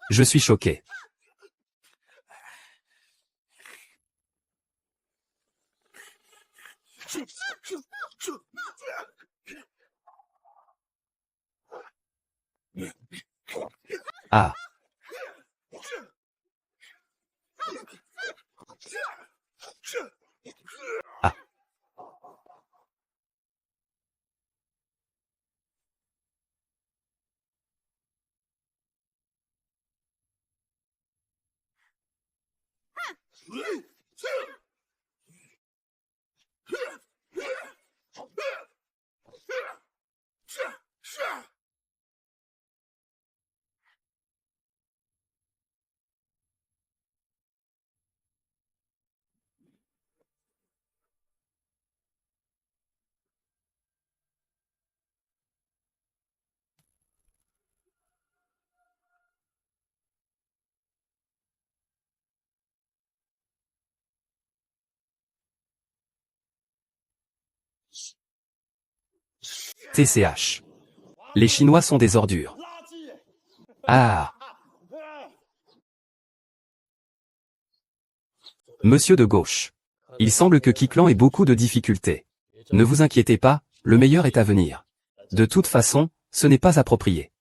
Je suis choqué. Ah. Ah. TCH. Les Chinois sont des ordures. Ah. Monsieur de gauche. Il semble que Kiklan ait beaucoup de difficultés. Ne vous inquiétez pas, le meilleur est à venir. De toute façon, ce n'est pas approprié.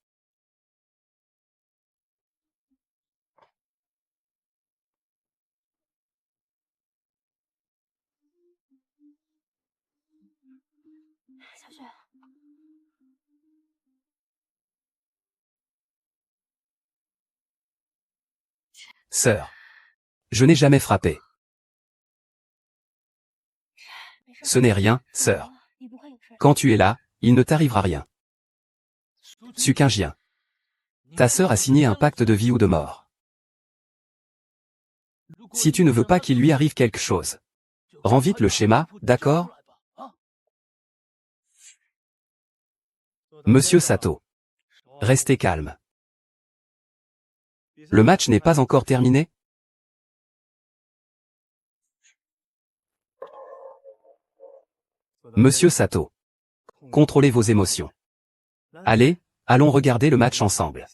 Sœur. Je n'ai jamais frappé. Ce n'est rien, sœur. Quand tu es là, il ne t'arrivera rien. Sukingien. Ta sœur a signé un pacte de vie ou de mort. Si tu ne veux pas qu'il lui arrive quelque chose, rends vite le schéma, d'accord? Monsieur Sato. Restez calme. Le match n'est pas encore terminé? Monsieur Sato. Contrôlez vos émotions. Allez, allons regarder le match ensemble.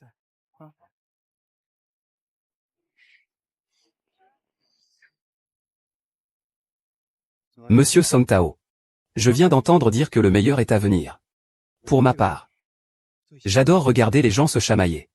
Monsieur Song Tao. Je viens d'entendre dire que le meilleur est à venir. Pour ma part, j'adore regarder les gens se chamailler.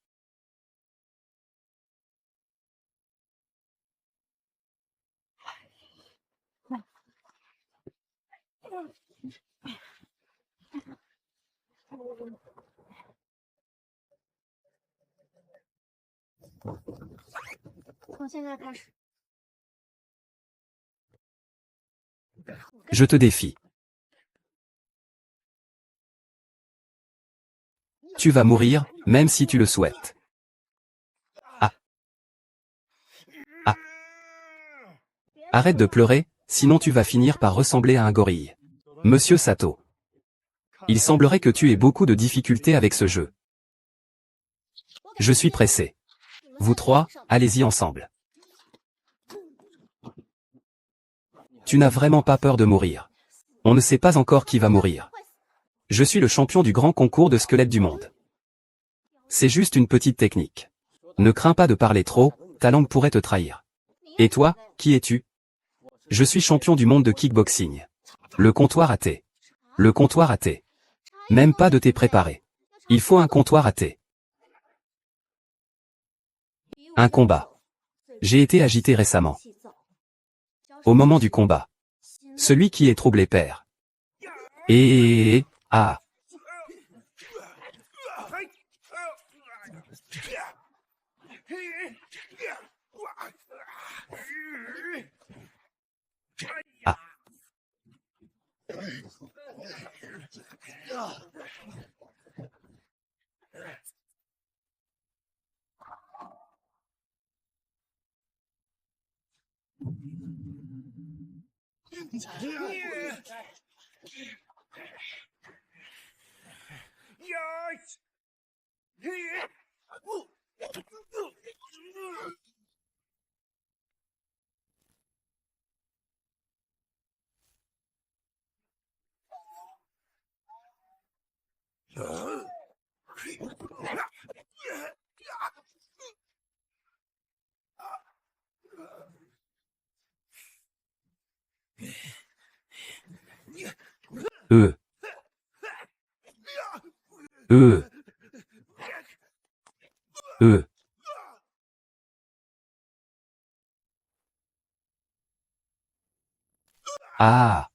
Je te défie. Tu vas mourir, même si tu le souhaites. Ah. Ah. Arrête de pleurer, sinon tu vas finir par ressembler à un gorille. Monsieur Sato. Il semblerait que tu aies beaucoup de difficultés avec ce jeu. Je suis pressé. Vous trois, allez-y ensemble. Tu n'as vraiment pas peur de mourir. On ne sait pas encore qui va mourir. Je suis le champion du grand concours de squelettes du monde. C'est juste une petite technique. Ne crains pas de parler trop, ta langue pourrait te trahir. Et toi, qui es-tu? Je suis champion du monde de kickboxing. Le comptoir à thé. Le comptoir à thé. Même pas de thé préparé. Il faut un comptoir à thé. Un combat. J'ai été agité récemment. Au moment du combat. Celui qui est troublé perd. Ah. Ah. Euh. Ah.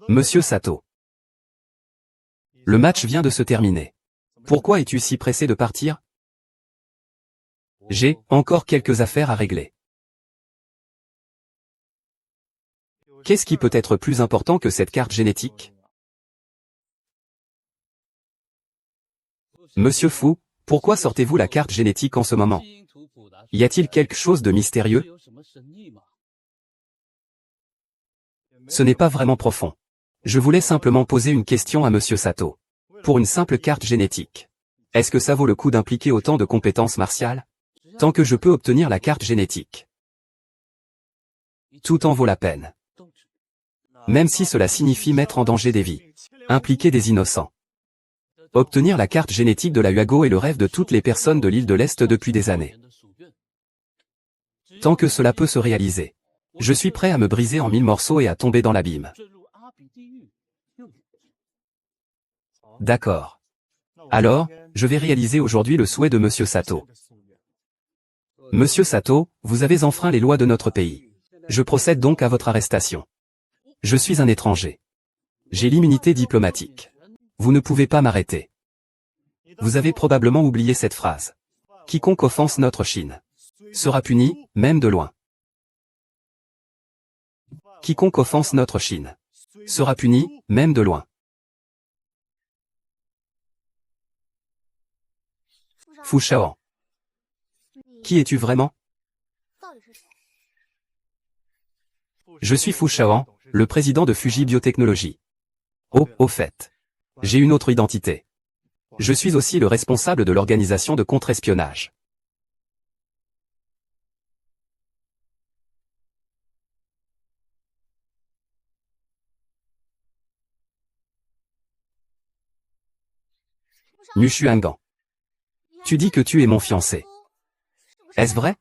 Monsieur Sato. Le match vient de se terminer. Pourquoi es-tu si pressé de partir? J'ai encore quelques affaires à régler. Qu'est-ce qui peut être plus important que cette carte génétique? Monsieur Fu, pourquoi sortez-vous la carte génétique en ce moment? Y a-t-il quelque chose de mystérieux? Ce n'est pas vraiment profond. Je voulais simplement poser une question à Monsieur Sato. Pour une simple carte génétique. Est-ce que ça vaut le coup d'impliquer autant de compétences martiales? Tant que je peux obtenir la carte génétique. Tout en vaut la peine. Même si cela signifie mettre en danger des vies. Impliquer des innocents. Obtenir la carte génétique de la Huago est le rêve de toutes les personnes de l'île de l'Est depuis des années. Tant que cela peut se réaliser. Je suis prêt à me briser en 1000 morceaux et à tomber dans l'abîme. D'accord. Alors, je vais réaliser aujourd'hui le souhait de Monsieur Sato. Monsieur Sato, vous avez enfreint les lois de notre pays. Je procède donc à votre arrestation. Je suis un étranger. J'ai l'immunité diplomatique. Vous ne pouvez pas m'arrêter. Vous avez probablement oublié cette phrase. Quiconque offense notre Chine sera puni, même de loin. Quiconque offense notre Chine sera puni, même de loin. Fu Shaoan. Qui es-tu vraiment? Je suis Fu Shaoan, le président de Fuji Biotechnologie. Oh, au fait. J'ai une autre identité. Je suis aussi le responsable de l'organisation de contre-espionnage. Mu Xuangan. Tu dis que tu es mon fiancé. Est-ce vrai?